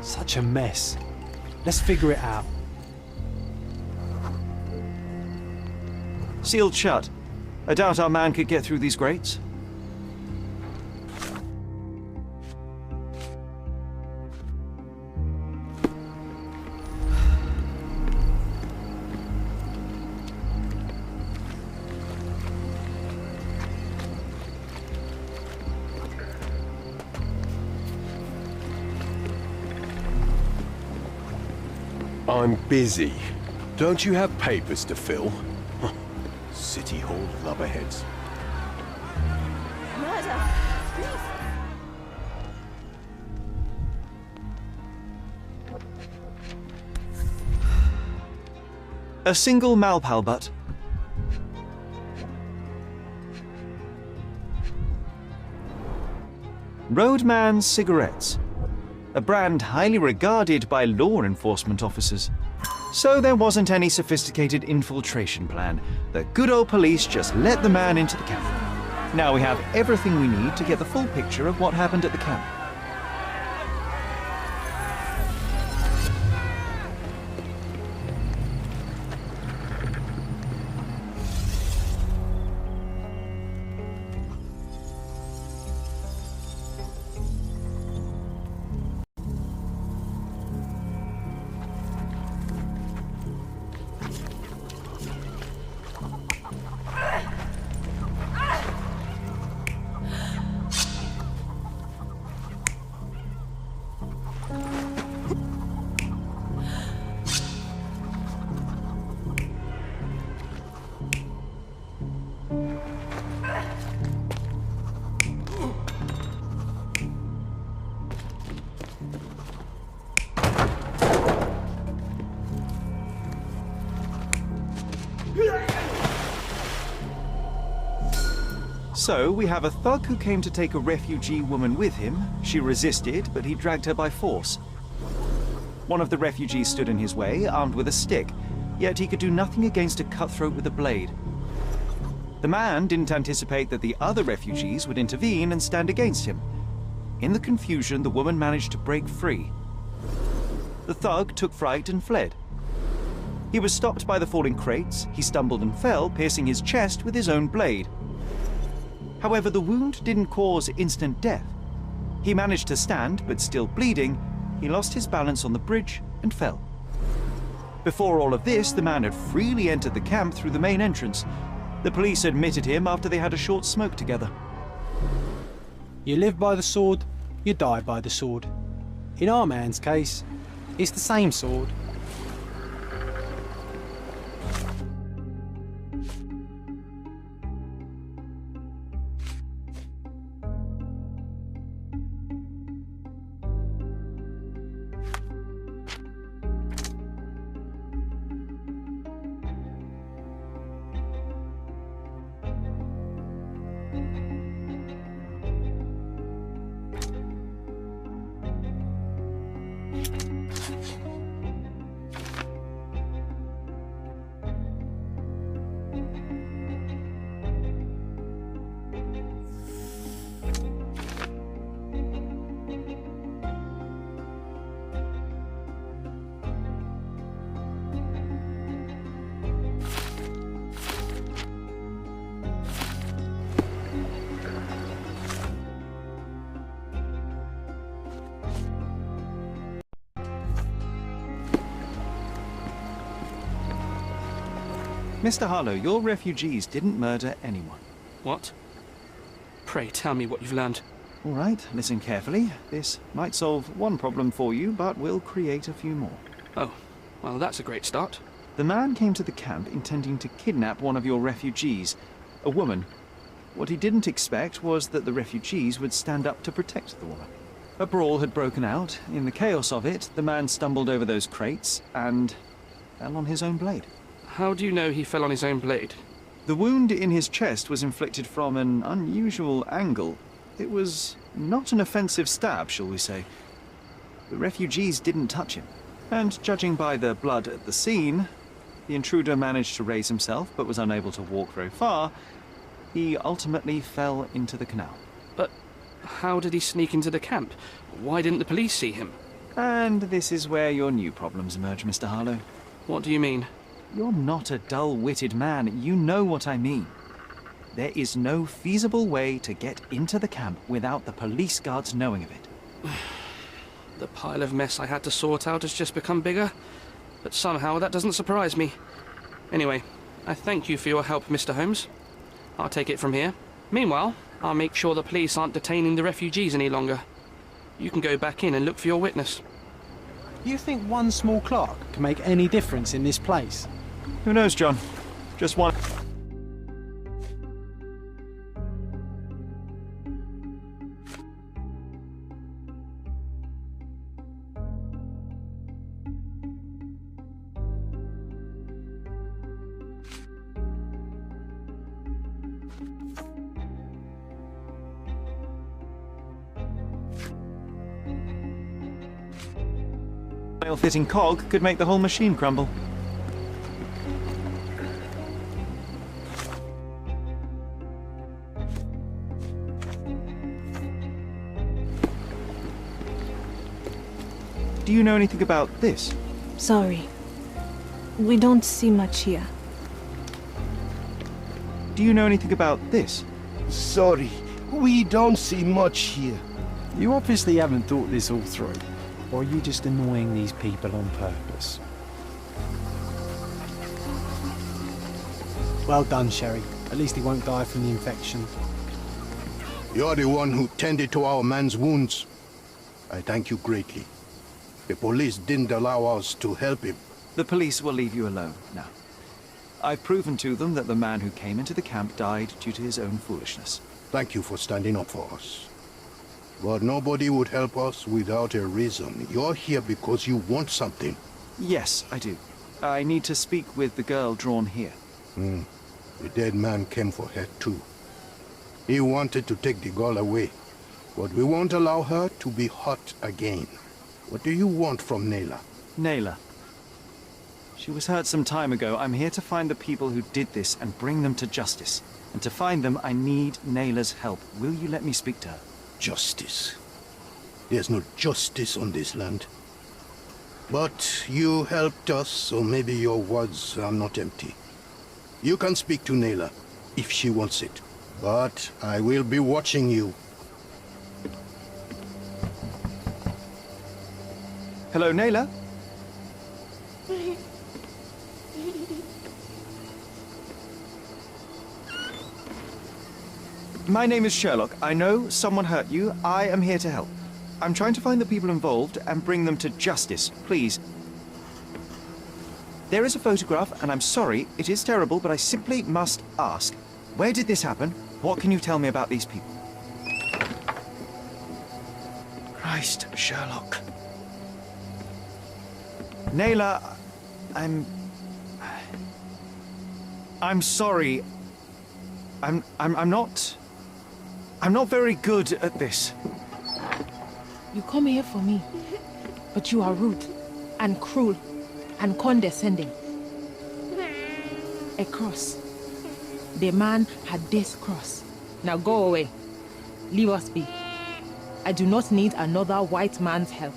Such a mess. Let's figure it out. Sealed shut. I doubt our man could get through these grates. I'm busy. Don't you have papers to fill? City Hall lubberheads. Murder! A single Malpal butt. Roadman's cigarettes. A brand highly regarded by law enforcement officers. So there wasn't any sophisticated infiltration plan. The good old police just let the man into the camp. Now we have everything we need to get the full picture of what happened at the camp. So, we have a thug who came to take a refugee woman with him. She resisted, but he dragged her by force. One of the refugees stood in his way, armed with a stick, yet he could do nothing against a cutthroat with a blade. The man didn't anticipate that the other refugees would intervene and stand against him. In the confusion, the woman managed to break free. The thug took fright and fled. He was stopped by the falling crates. He stumbled and fell, piercing his chest with his own blade. However, the wound didn't cause instant death. He managed to stand, but still bleeding, he lost his balance on the bridge and fell. Before all of this, the man had freely entered the camp through the main entrance. The police admitted him after they had a short smoke together. You live by the sword, you die by the sword. In our man's case, it's the same sword. Mr. Harlow, your refugees didn't murder anyone. What? Pray tell me what you've learned. All right, listen carefully. This might solve one problem for you, but will create a few more. Oh, well, that's a great start. The man came to the camp intending to kidnap one of your refugees, a woman. What he didn't expect was that the refugees would stand up to protect the woman. A brawl had broken out. In the chaos of it, the man stumbled over those crates and fell on his own blade. How do you know he fell on his own blade? The wound in his chest was inflicted from an unusual angle. It was not an offensive stab, shall we say. The refugees didn't touch him. And judging by the blood at the scene, the intruder managed to raise himself but was unable to walk very far. He ultimately fell into the canal. But how did he sneak into the camp? Why didn't the police see him? And this is where your new problems emerge, Mr. Harlow. What do you mean? You're not a dull-witted man. You know what I mean. There is no feasible way to get into the camp without the police guards knowing of it. The pile of mess I had to sort out has just become bigger, but somehow that doesn't surprise me. Anyway, I thank you for your help, Mr. Holmes. I'll take it from here. Meanwhile, I'll make sure the police aren't detaining the refugees any longer. You can go back in and look for your witness. You think one small clock can make any difference in this place? Who knows, John? Just one. Fitting cog could make the whole machine crumble. Do you know anything about this? Sorry. We don't see much here. Do you know anything about this? Sorry, we don't see much here. You obviously haven't thought this all through. Or are you just annoying these people on purpose? Well done, Sherry. At least he won't die from the infection. You're the one who tended to our man's wounds. I thank you greatly. The police didn't allow us to help him. The police will leave you alone now. I've proven to them that the man who came into the camp died due to his own foolishness. Thank you for standing up for us. But nobody would help us without a reason. You're here because you want something. Yes, I do. I need to speak with the girl drawn here. The dead man came for her too. He wanted to take the girl away, but we won't allow her to be hurt again. What do you want from Nayla? Nayla. She was hurt some time ago. I'm here to find the people who did this and bring them to justice. And to find them, I need Nayla's help. Will you let me speak to her? Justice. There's no justice on this land. But you helped us, so maybe your words are not empty. You can speak to Nayla, if she wants it. But I will be watching you. Hello, Nayla? My name is Sherlock. I know someone hurt you. I am here to help. I'm trying to find the people involved and bring them to justice. Please. There is a photograph, and I'm sorry, it is terrible, but I simply must ask. Where did this happen? What can you tell me about these people? Christ, Sherlock. Nayla, I'm sorry. I'm not very good at this. You come here for me, but you are rude and cruel and condescending. A cross. The man had this cross. Now go away. Leave us be. I do not need another white man's help.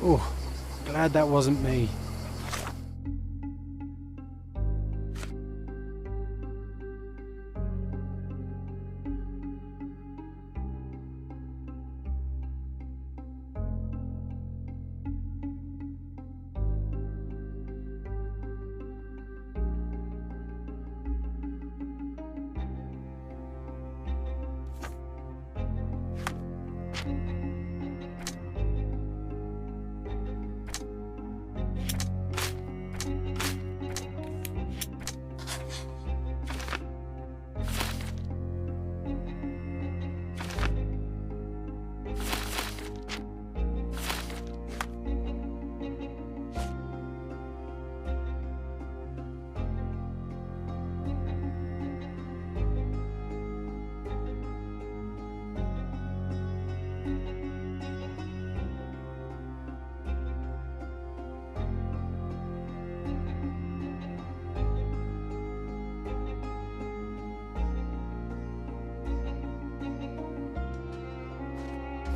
Oh, glad that wasn't me.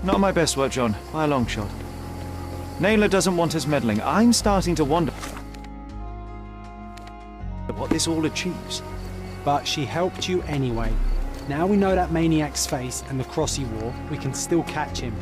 Not my best work, John, by a long shot. Naylor doesn't want us meddling. I'm starting to wonder what this all achieves. But she helped you anyway. Now we know that maniac's face and the cross he wore, we can still catch him.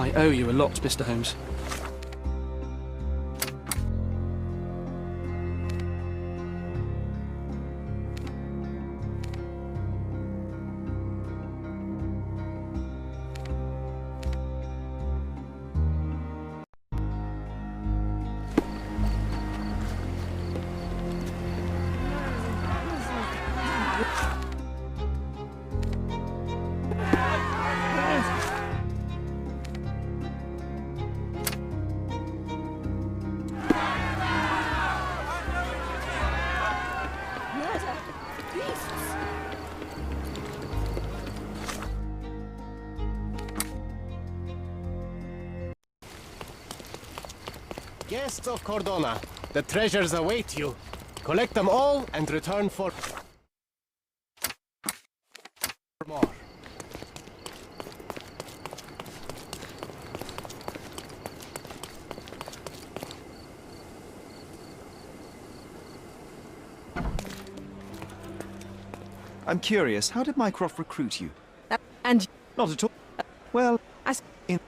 I owe you a lot, Mr. Holmes. Guests of Cordona, the treasures await you. Collect them all and return for more. I'm curious, how did Mycroft recruit you? And Not at all. Well, in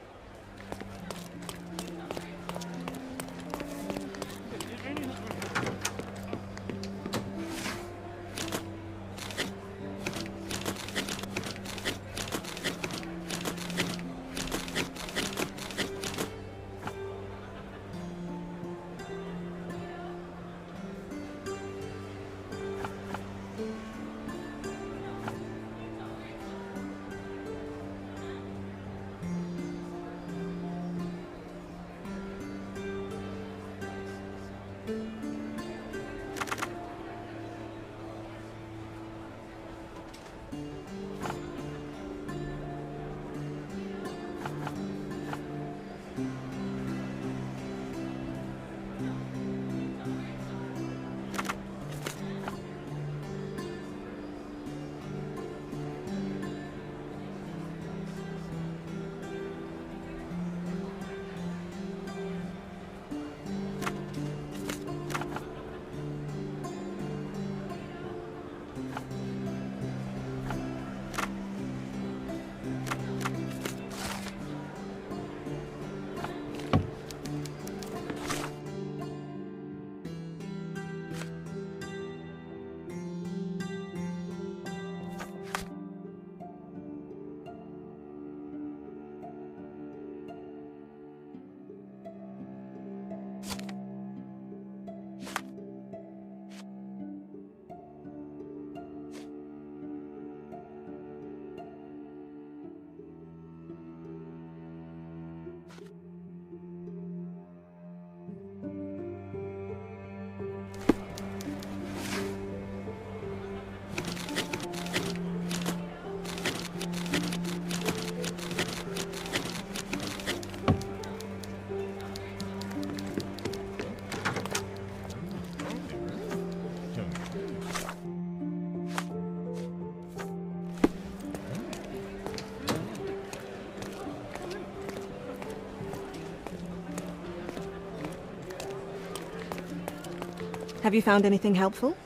Have you found anything helpful?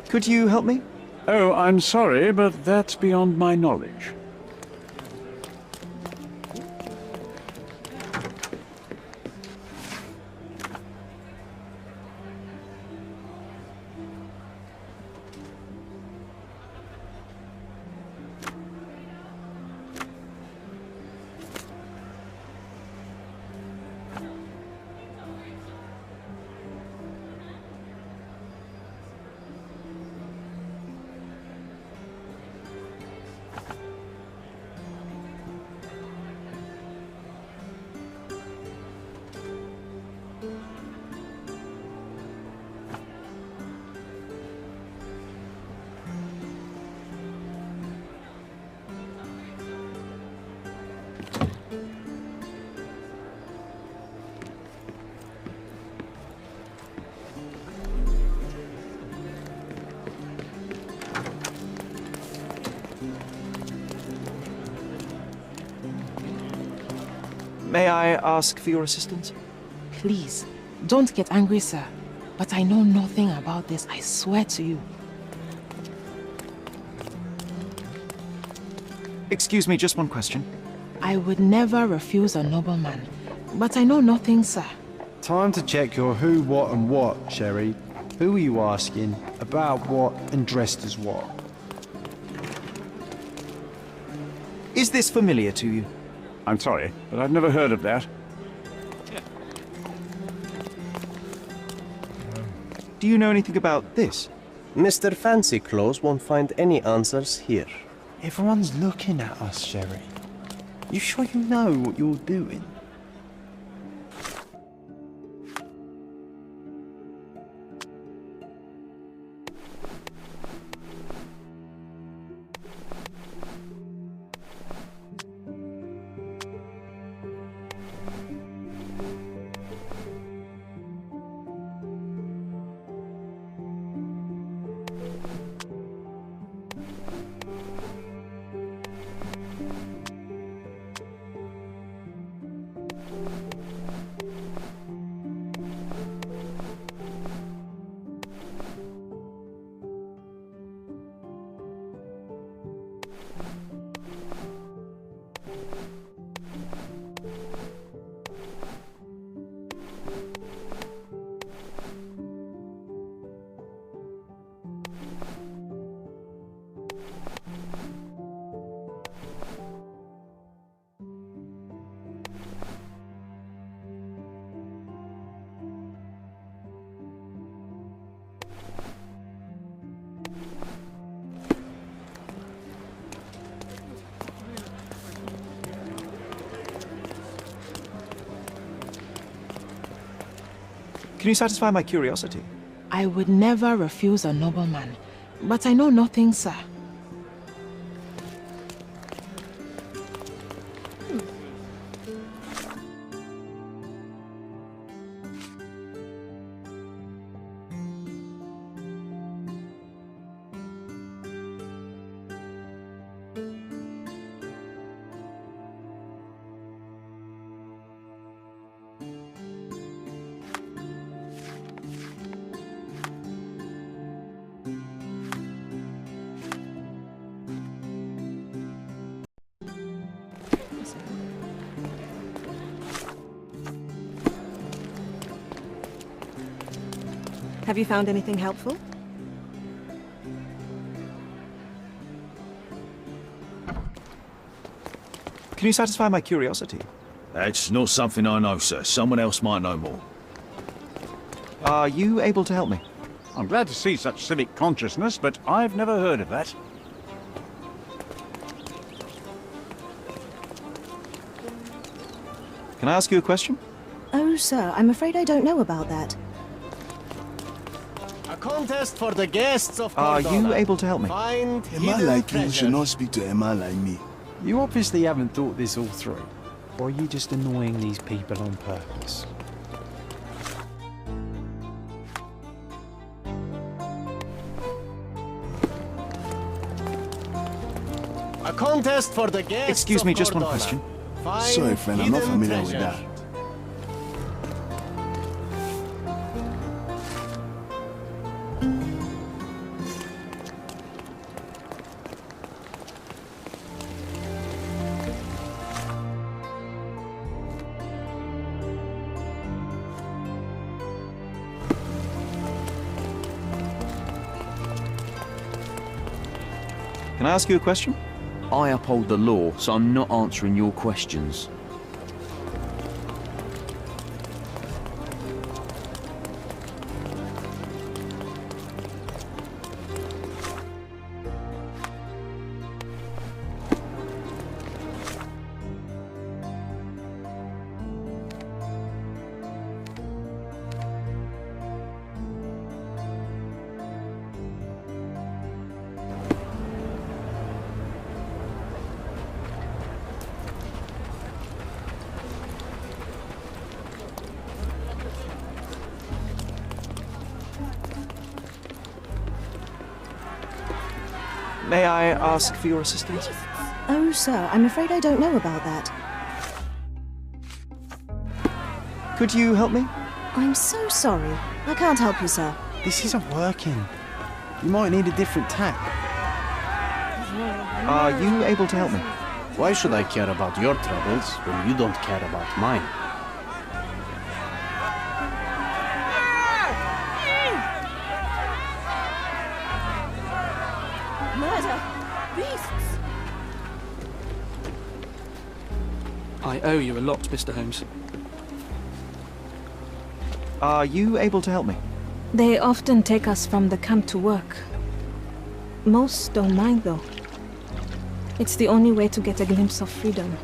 could you help me? Oh, I'm sorry, but that's beyond my knowledge. May I ask for your assistance? Please, don't get angry, sir. But I know nothing about this, I swear to you. Excuse me, just one question. I would never refuse a nobleman. But I know nothing, sir. Time to check your who, what, and what, Sherry. Who are you asking, about what, and dressed as what? Is this familiar to you? I'm sorry, but I've never heard of that. Do you know anything about this? Mr. Fancy Clothes won't find any answers here. Everyone's looking at us, Sherry. You sure you know what you're doing? Can you satisfy my curiosity? I would never refuse a nobleman. But I know nothing, sir. Have you found anything helpful? Can you satisfy my curiosity? That's not something I know, sir. Someone else might know more. Are you able to help me? I'm glad to see such civic consciousness, but I've never heard of that. Can I ask you a question? Oh, sir, I'm afraid I don't know about that. A contest for the guests of Are Cordona. you able to help me? Find A man hidden like you treasures. should not speak to a man like me. You obviously haven't thought this all through. Or are you just annoying these people on purpose? A contest for the guests Excuse of me, just one Cordona. question. Find Sorry, friend, I'm not hidden familiar with treasures. that. Can I ask you a question? I uphold the law, so I'm not answering your questions. May I ask for your assistance? Oh, sir, I'm afraid I don't know about that. Could you help me? I'm so sorry. I can't help you, sir. This isn't working. You might need a different tack. Are you able to help me? Why should I care about your troubles when you don't care about mine? Murder! Beasts! I owe you a lot, Mr. Holmes. Are you able to help me? They often take us from the camp to work. Most don't mind, though. It's the only way to get a glimpse of freedom.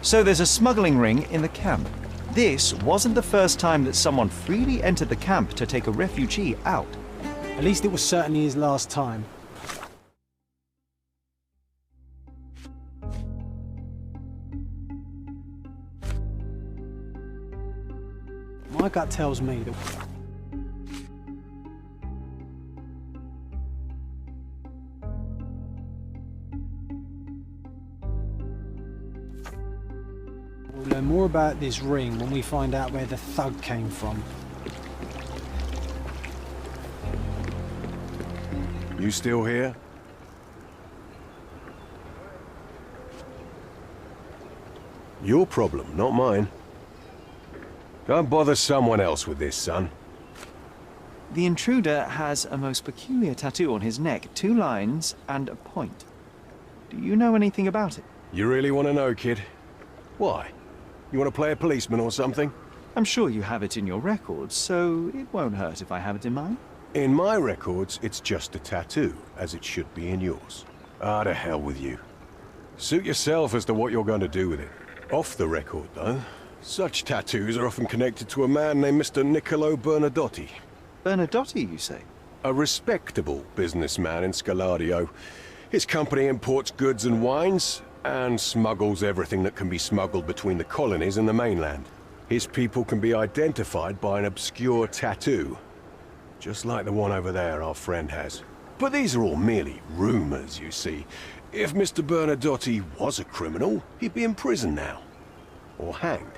So there's a smuggling ring in the camp. This wasn't the first time that someone freely entered the camp to take a refugee out. At least it was certainly his last time. My gut tells me that... we'll learn more about this ring when we find out where the thug came from. You still here? Your problem, not mine. Don't bother someone else with this, son. The intruder has a most peculiar tattoo on his neck, 2 lines and a point. Do you know anything about it? You really want to know, kid? Why? You want to play a policeman or something? I'm sure you have it in your records, so it won't hurt if I have it in mine. In my records, it's just a tattoo, as it should be in yours. Ah, to hell with you. Suit yourself as to what you're going to do with it. Off the record, though, such tattoos are often connected to a man named Mr. Niccolo Bernadotti. Bernadotti, you say? A respectable businessman in Scalario. His company imports goods and wines, and smuggles everything that can be smuggled between the colonies and the mainland. His people can be identified by an obscure tattoo, just like the one over there our friend has. But these are all merely rumors, you see. If Mr. Bernadotti was a criminal, he'd be in prison now. Or hanged,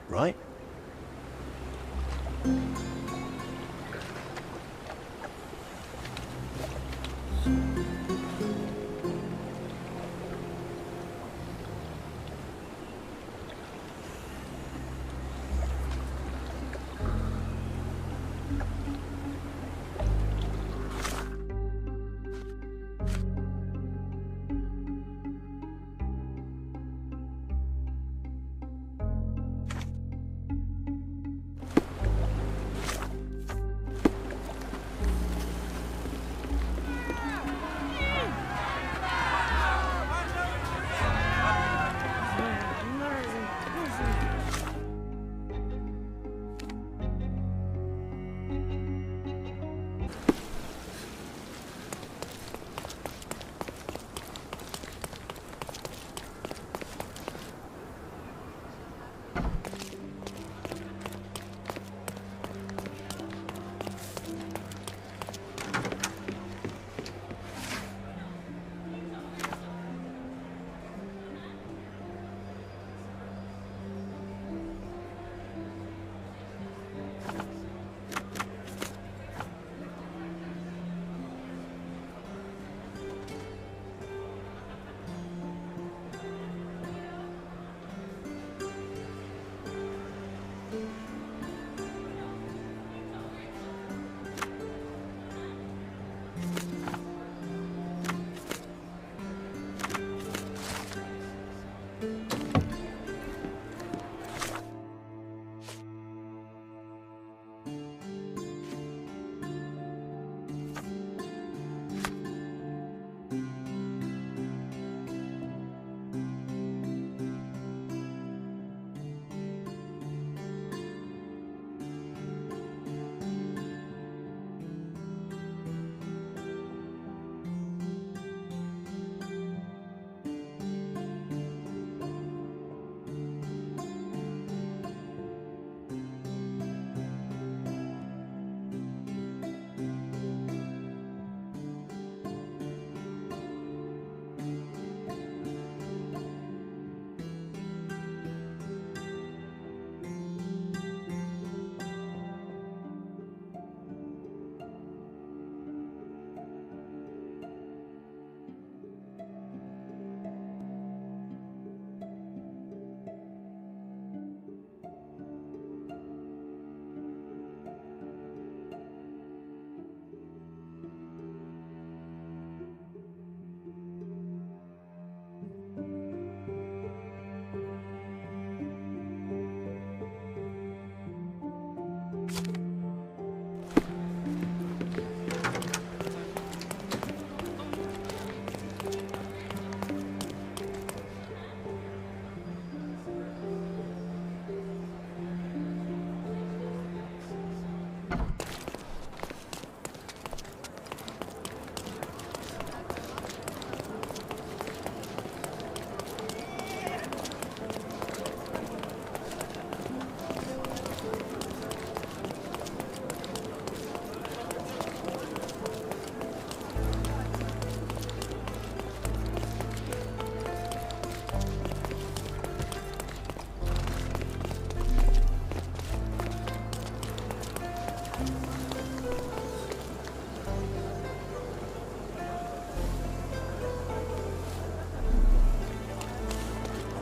right?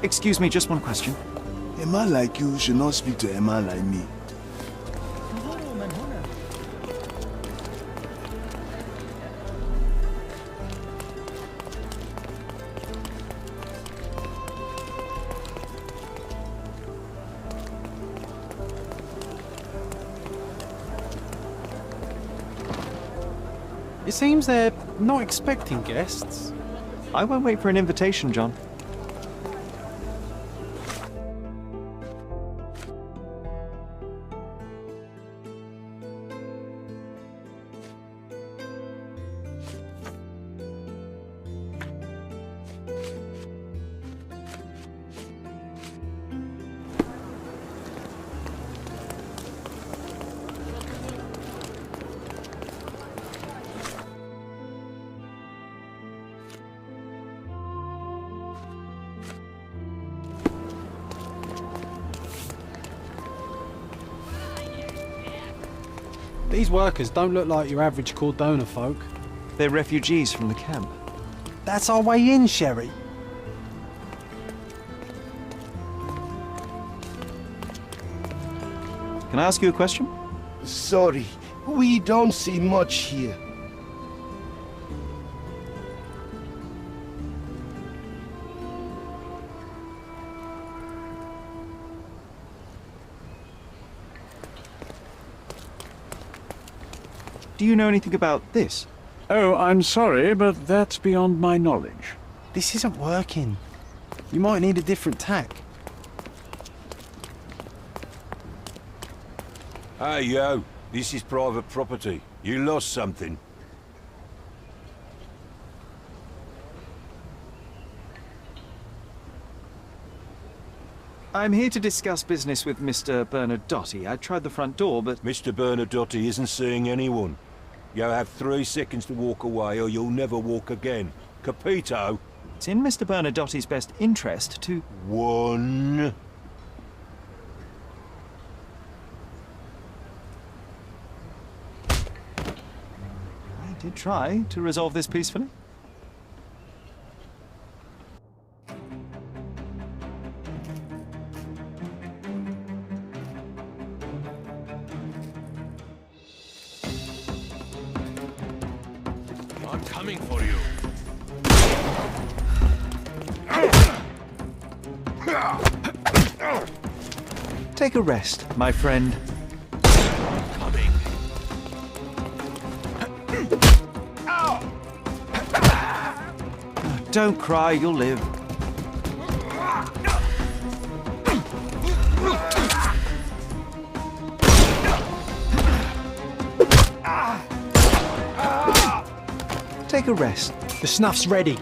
Excuse me, just one question. A man like you should not speak to a man like me. It seems they're not expecting guests. I won't wait for an invitation, John. These workers don't look like your average Cordona folk. They're refugees from the camp. That's our way in, Sherry. Can I ask you a question? Sorry, we don't see much here. Do you know anything about this? Oh, I'm sorry, but that's beyond my knowledge. This isn't working. You might need a different tack. Hey, yo. This is private property. You lost something. I'm here to discuss business with Mr. Bernadotti. I tried the front door, but... Mr. Bernadotti isn't seeing anyone. You have 3 seconds to walk away or you'll never walk again. Capito? It's in Mr. Bernadotti's best interest to... 1... I did try to resolve this peacefully. I'm coming for you. Take a rest, my friend. Coming. Don't cry, you'll live. Take a rest. The snuff's ready.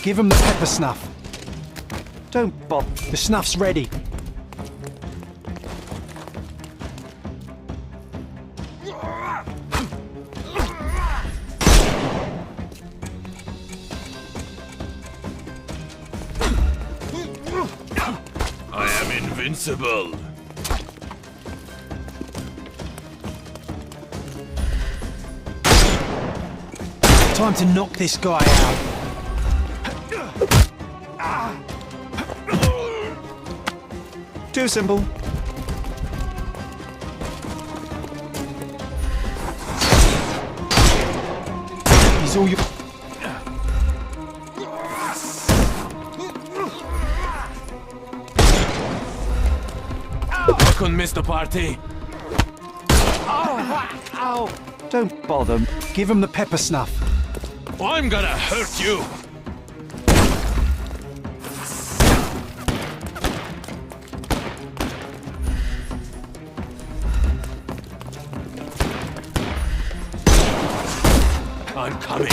Give him the pepper snuff. Don't bother. The snuff's ready. I am invincible. Time to knock this guy out. Too simple. He's all you... I couldn't miss the party. Ow! Don't bother. Give him the pepper snuff. I'm gonna hurt you. I'm coming.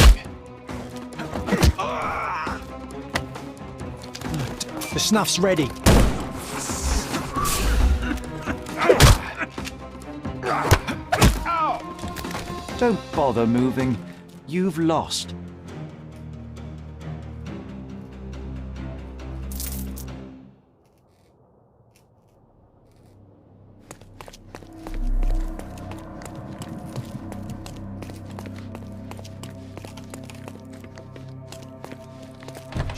The snuff's ready. Don't bother moving. You've lost.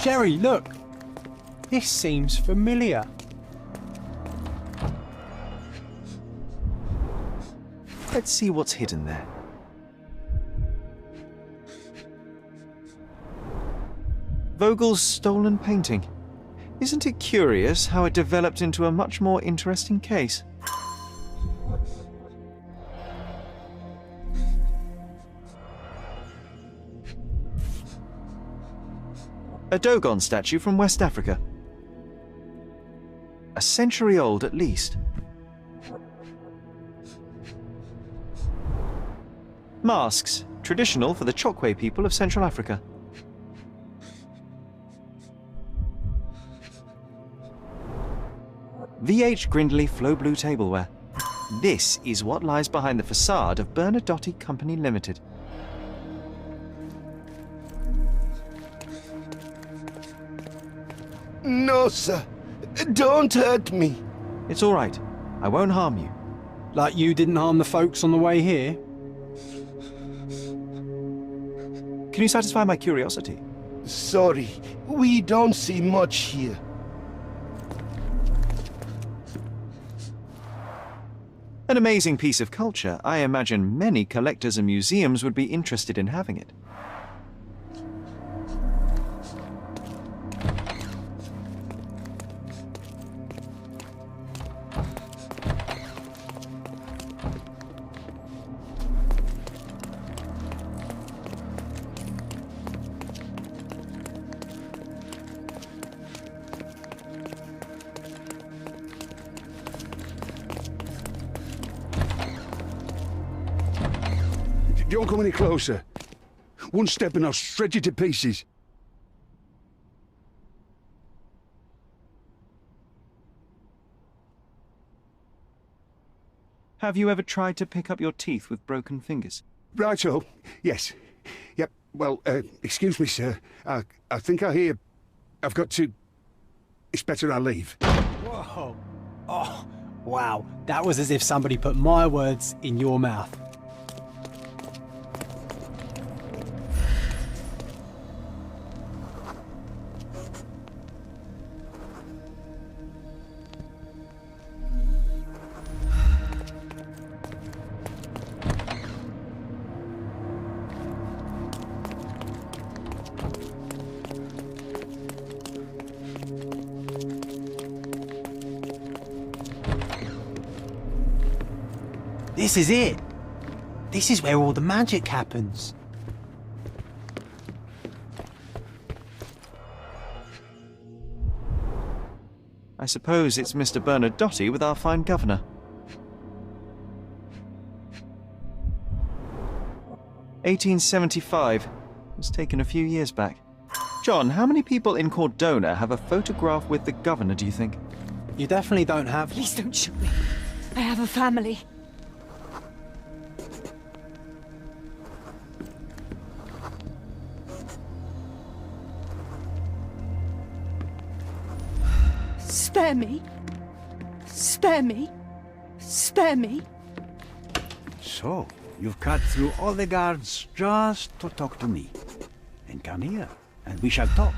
Sherry, look! This seems familiar. Let's see what's hidden there. Vogel's stolen painting. Isn't it curious how it developed into a much more interesting case? A Dogon statue from West Africa. A century old at least. Masks, traditional for the Chokwe people of Central Africa. VH Grindley Flow Blue tableware. This is what lies behind the facade of Bernadotte Company Limited. No, sir. Don't hurt me. It's all right. I won't harm you. Like you didn't harm the folks on the way here? Can you satisfy my curiosity? Sorry, we don't see much here. An amazing piece of culture. I imagine many collectors and museums would be interested in having it. Don't come any closer. One step and I'll shred you to pieces. Have you ever tried to pick up your teeth with broken fingers? Righto. Yes. Yep. Well, excuse me, sir. I think I hear... I've got to... It's better I leave. Whoa. Oh, wow. That was as if somebody put my words in your mouth. This is it. This is where all the magic happens. I suppose it's Mr. Bernadotte with our fine governor. (1875) was taken a few years back. John, how many people in Cordona have a photograph with the governor, do you think? You definitely don't have... Please don't shoot me. I have a family. Spare me. Spare me. Spare me. So, you've cut through all the guards just to talk to me. And come here, and we shall talk.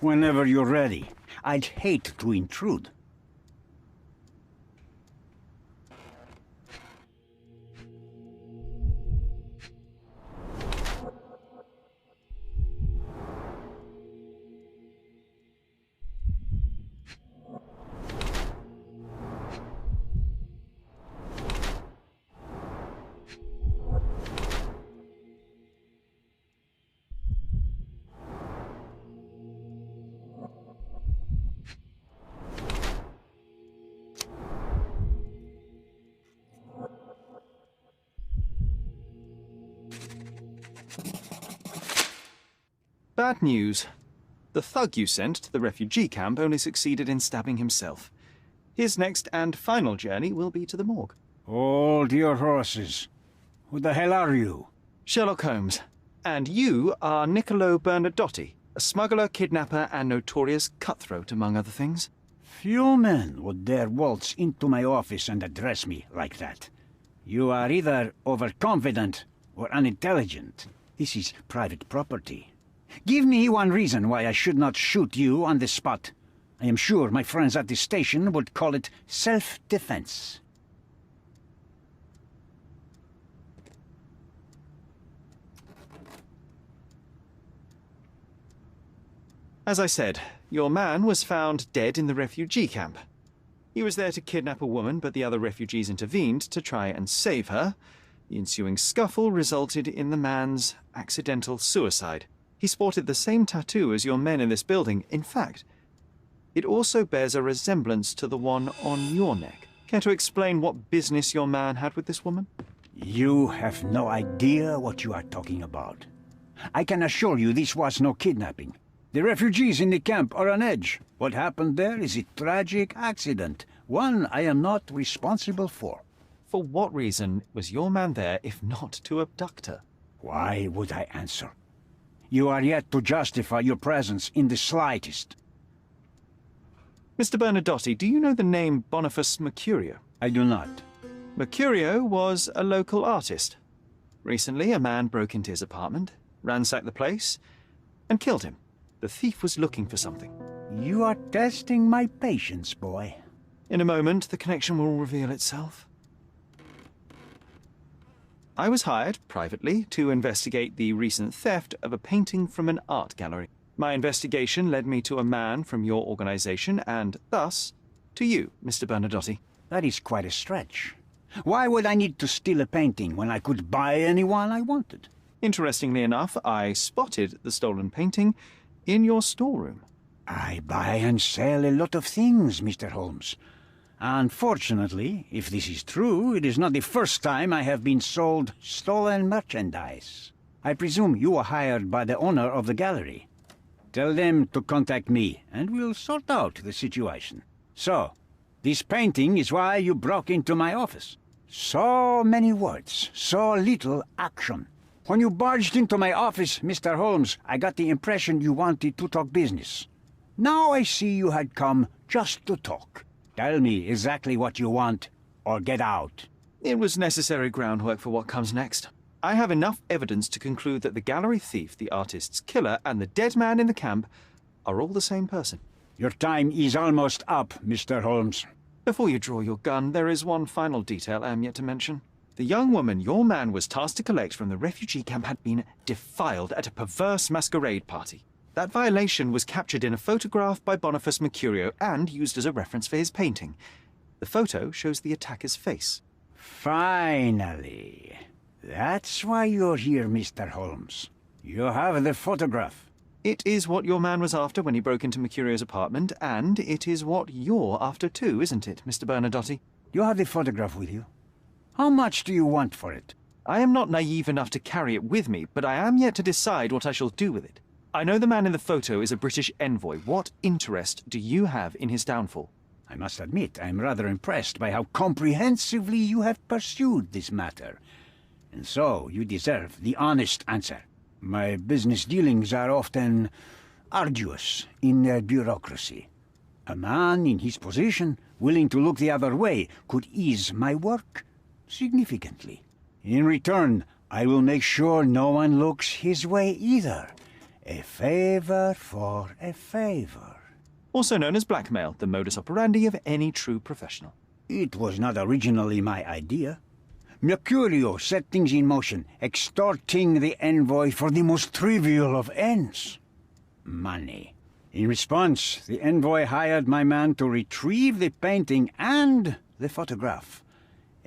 Whenever you're ready. I'd hate to intrude. Bad news. The thug you sent to the refugee camp only succeeded in stabbing himself. His next and final journey will be to the morgue. Hold your horses. Who the hell are you? Sherlock Holmes. And you are Niccolo Bernadotte, A smuggler, kidnapper, and notorious cutthroat, among other things. Few men would dare waltz into my office and address me like that. You are either overconfident or unintelligent. This is private property. Give me one reason why I should not shoot you on the spot. I am sure my friends at the station would call it self-defense. As I said, your man was found dead in the refugee camp. He was there to kidnap a woman, but the other refugees intervened to try and save her. The ensuing scuffle resulted in the man's accidental suicide. He sported the same tattoo as your men in this building. In fact, it also bears a resemblance to the one on your neck. Care to explain what business your man had with this woman? You have no idea what you are talking about. I can assure you this was no kidnapping. The refugees in the camp are on edge. What happened there is a tragic accident, one I am not responsible for. For what reason was your man there if not to abduct her? Why would I answer? You are yet to justify your presence in the slightest. Mr. Bernadotti, do you know the name Boniface Mercurio? I do not. Mercurio was a local artist. Recently, a man broke into his apartment, ransacked the place, and killed him. The thief was looking for something. You are testing my patience, boy. In a moment, the connection will reveal itself. I was hired, privately, to investigate the recent theft of a painting from an art gallery. My investigation led me to a man from your organization, and thus, to you, Mr. Bernadotti. That is quite a stretch. Why would I need to steal a painting when I could buy anyone I wanted? Interestingly enough, I spotted the stolen painting in your storeroom. I buy and sell a lot of things, Mr. Holmes. Unfortunately, if this is true, it is not the first time I have been sold stolen merchandise. I presume you were hired by the owner of the gallery. Tell them to contact me, and we'll sort out the situation. So, this painting is why you broke into my office. So many words, so little action. When you barged into my office, Mr. Holmes, I got the impression you wanted to talk business. Now I see you had come just to talk. Tell me exactly what you want, or get out. It was necessary groundwork for what comes next. I have enough evidence to conclude that the gallery thief, the artist's killer, and the dead man in the camp are all the same person. Your time is almost up, Mr. Holmes. Before you draw your gun, there is one final detail I am yet to mention. The young woman your man was tasked to collect from the refugee camp had been defiled at a perverse masquerade party. That violation was captured in a photograph by Boniface Mercurio and used as a reference for his painting. The photo shows the attacker's face. Finally. That's why you're here, Mr. Holmes. You have the photograph. It is what your man was after when he broke into Mercurio's apartment, and it is what you're after too, isn't it, Mr. Bernadotti? You have the photograph with you? How much do you want for it? I am not naive enough to carry it with me, but I am yet to decide what I shall do with it. I know the man in the photo is a British envoy. What interest do you have in his downfall? I must admit, I am rather impressed by how comprehensively you have pursued this matter. And so, you deserve the honest answer. My business dealings are often arduous in their bureaucracy. A man in his position, willing to look the other way, could ease my work significantly. In return, I will make sure no one looks his way either. A favor for a favor. Also known as blackmail, the modus operandi of any true professional. It was not originally my idea. Mercurio set things in motion, extorting the envoy for the most trivial of ends. Money. In response, the envoy hired my man to retrieve the painting and the photograph,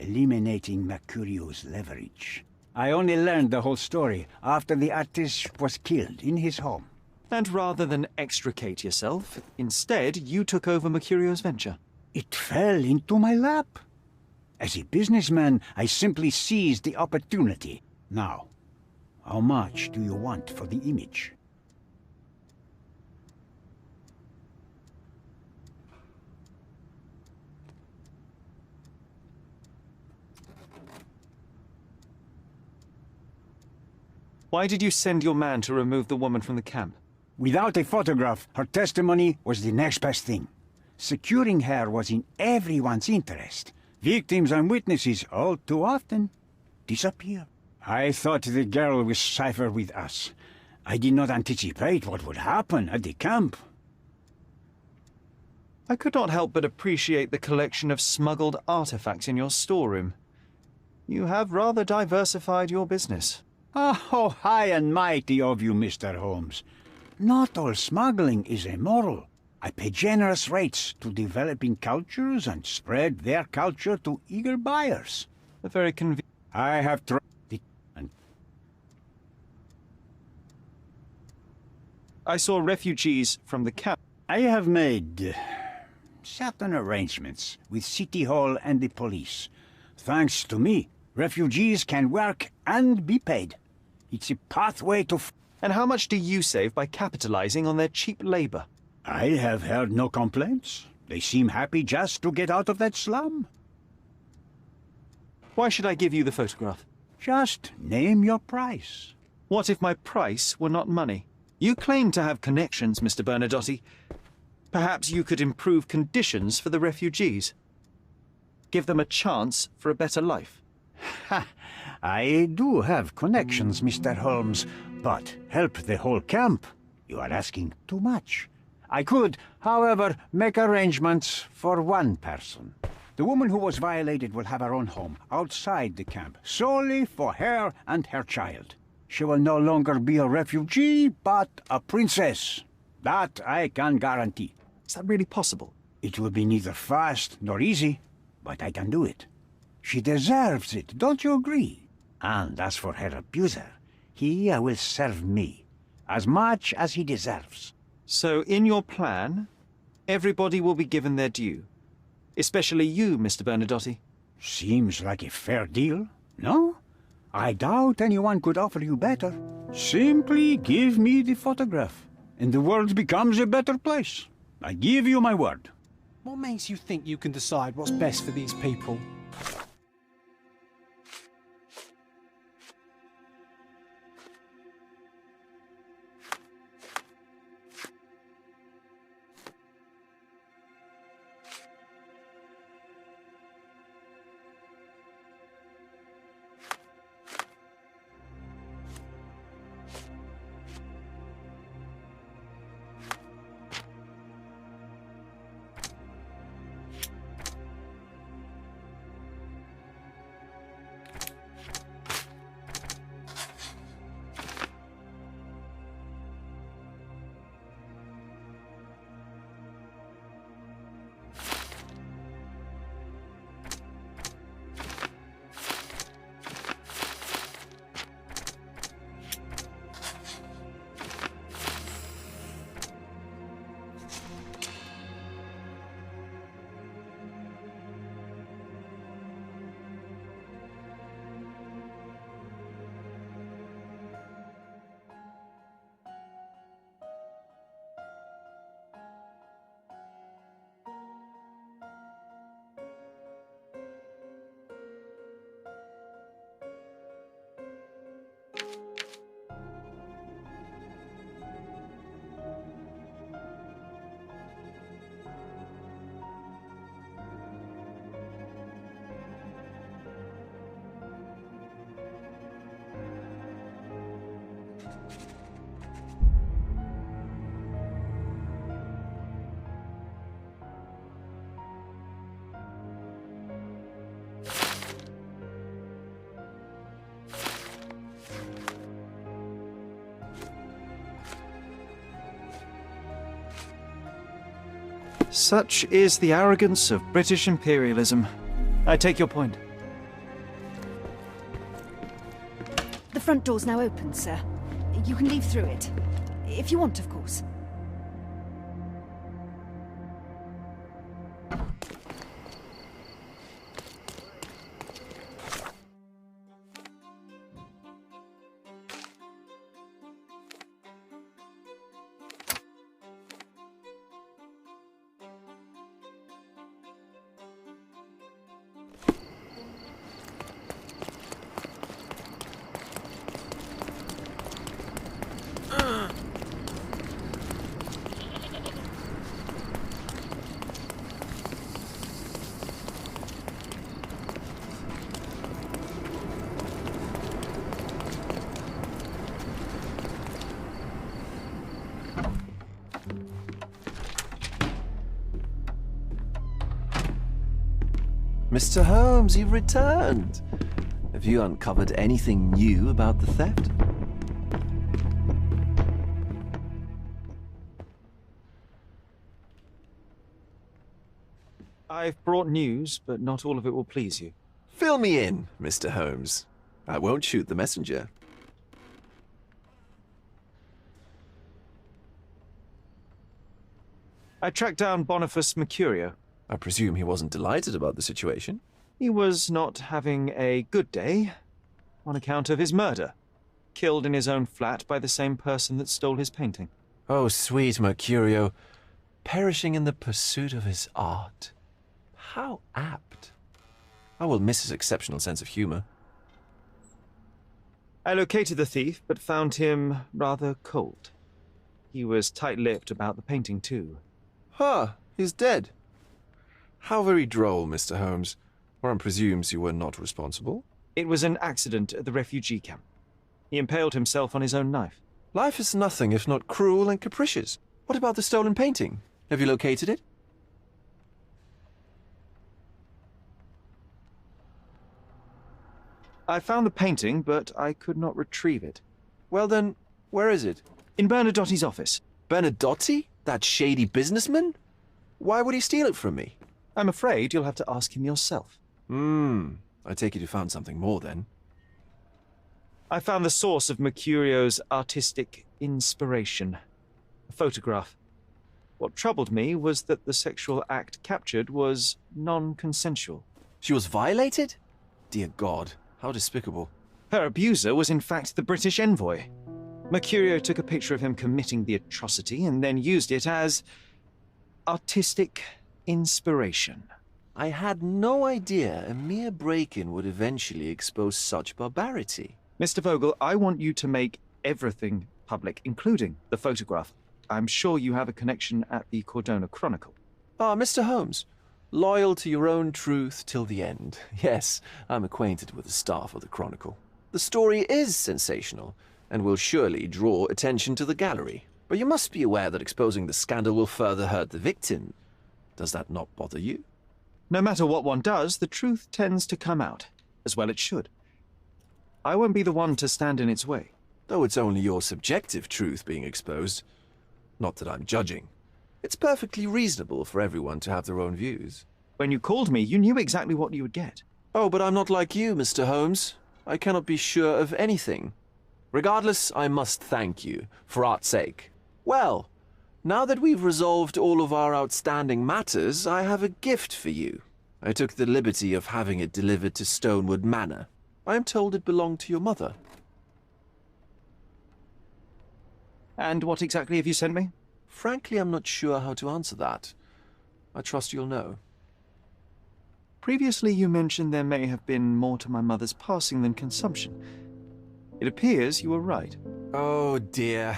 eliminating Mercurio's leverage. I only learned the whole story after the artist was killed in his home. And rather than extricate yourself, instead you took over Mercurio's venture. It fell into my lap. As a businessman, I simply seized the opportunity. Now, how much do you want for the image? Why did you send your man to remove the woman from the camp? Without a photograph, her testimony was the next best thing. Securing her was in everyone's interest. Victims and witnesses all too often disappear. I thought the girl was safer with us. I did not anticipate what would happen at the camp. I could not help but appreciate the collection of smuggled artifacts in your storeroom. You have rather diversified your business. Oh, high and mighty of you, Mr. Holmes. Not all smuggling is immoral. I pay generous rates to developing cultures and spread their culture to eager buyers. A very convenient. I have tried. I saw refugees from the camp. I have made certain arrangements with City Hall and the police. Thanks to me, refugees can work and be paid. It's a pathway to... And how much do you save by capitalizing on their cheap labor? I have heard no complaints. They seem happy just to get out of that slum. Why should I give you the photograph? Just name your price. What if my price were not money? You claim to have connections, Mr. Bernadotte. Perhaps you could improve conditions for the refugees. Give them a chance for a better life. Ha! I do have connections, Mr. Holmes, but help the whole camp? You are asking too much. I could, however, make arrangements for one person. The woman who was violated will have her own home outside the camp, solely for her and her child. She will no longer be a refugee, but a princess. That I can guarantee. Is that really possible? It will be neither fast nor easy, but I can do it. She deserves it, don't you agree? And as for her abuser, he will serve me, as much as he deserves. So, in your plan, everybody will be given their due. Especially you, Mr. Bernadotte. Seems like a fair deal, no? I doubt anyone could offer you better. Simply give me the photograph, and the world becomes a better place. I give you my word. What makes you think you can decide what's best for these people? Such is the arrogance of British imperialism. I take your point. The front door's now open, sir. You can leave through it. If you want, of course. Mr. Holmes, you've returned. Have you uncovered anything new about the theft? I've brought news, but not all of it will please you. Fill me in, Mr. Holmes. I won't shoot the messenger. I tracked down Boniface Mercurio. I presume he wasn't delighted about the situation? He was not having a good day on account of his murder. Killed in his own flat by the same person that stole his painting. Oh, sweet Mercurio. Perishing in the pursuit of his art. How apt. I will miss his exceptional sense of humor. I located the thief, but found him rather cold. He was tight-lipped about the painting, too. Huh, he's dead. How very droll, Mr. Holmes. One presumes you were not responsible. It was an accident at the refugee camp. He impaled himself on his own knife. Life is nothing if not cruel and capricious. What about the stolen painting? Have you located it? I found the painting, but I could not retrieve it. Well then, where is it? In Bernadotti's office. Bernadotti? That shady businessman? Why would he steal it from me? I'm afraid you'll have to ask him yourself. I take it you found something more then. I found the source of Mercurio's artistic inspiration. A photograph. What troubled me was that the sexual act captured was non-consensual. She was violated? Dear God, how despicable. Her abuser was in fact the British envoy. Mercurio took a picture of him committing the atrocity and then used it as artistic inspiration. I had no idea a mere break-in would eventually expose such barbarity. Mr. Vogel, I want you to make everything public, including the photograph. I'm sure you have a connection at the Cordona Chronicle. Ah, Mr. Holmes. Loyal to your own truth till the end. Yes, I'm acquainted with the staff of the Chronicle. The story is sensational, and will surely draw attention to the gallery. But you must be aware that exposing the scandal will further hurt the victim. Does that not bother you? No matter what one does, the truth tends to come out, as well it should. I won't be the one to stand in its way. Though it's only your subjective truth being exposed. Not that I'm judging. It's perfectly reasonable for everyone to have their own views. When you called me, you knew exactly what you would get. Oh, but I'm not like you, Mr. Holmes. I cannot be sure of anything. Regardless, I must thank you, for art's sake. Well, now that we've resolved all of our outstanding matters, I have a gift for you. I took the liberty of having it delivered to Stonewood Manor. I am told it belonged to your mother. And what exactly have you sent me? Frankly, I'm not sure how to answer that. I trust you'll know. Previously, you mentioned there may have been more to my mother's passing than consumption. It appears you were right. Oh dear.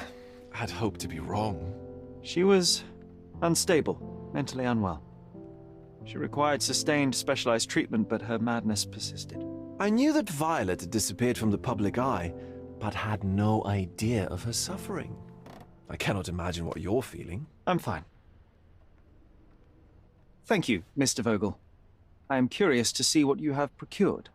I'd hoped to be wrong. She was unstable, mentally unwell. She required sustained specialized treatment, but her madness persisted. I knew that Violet had disappeared from the public eye, but had no idea of her suffering. I cannot imagine what you're feeling. I'm fine. Thank you, Mr. Vogel. I am curious to see what you have procured.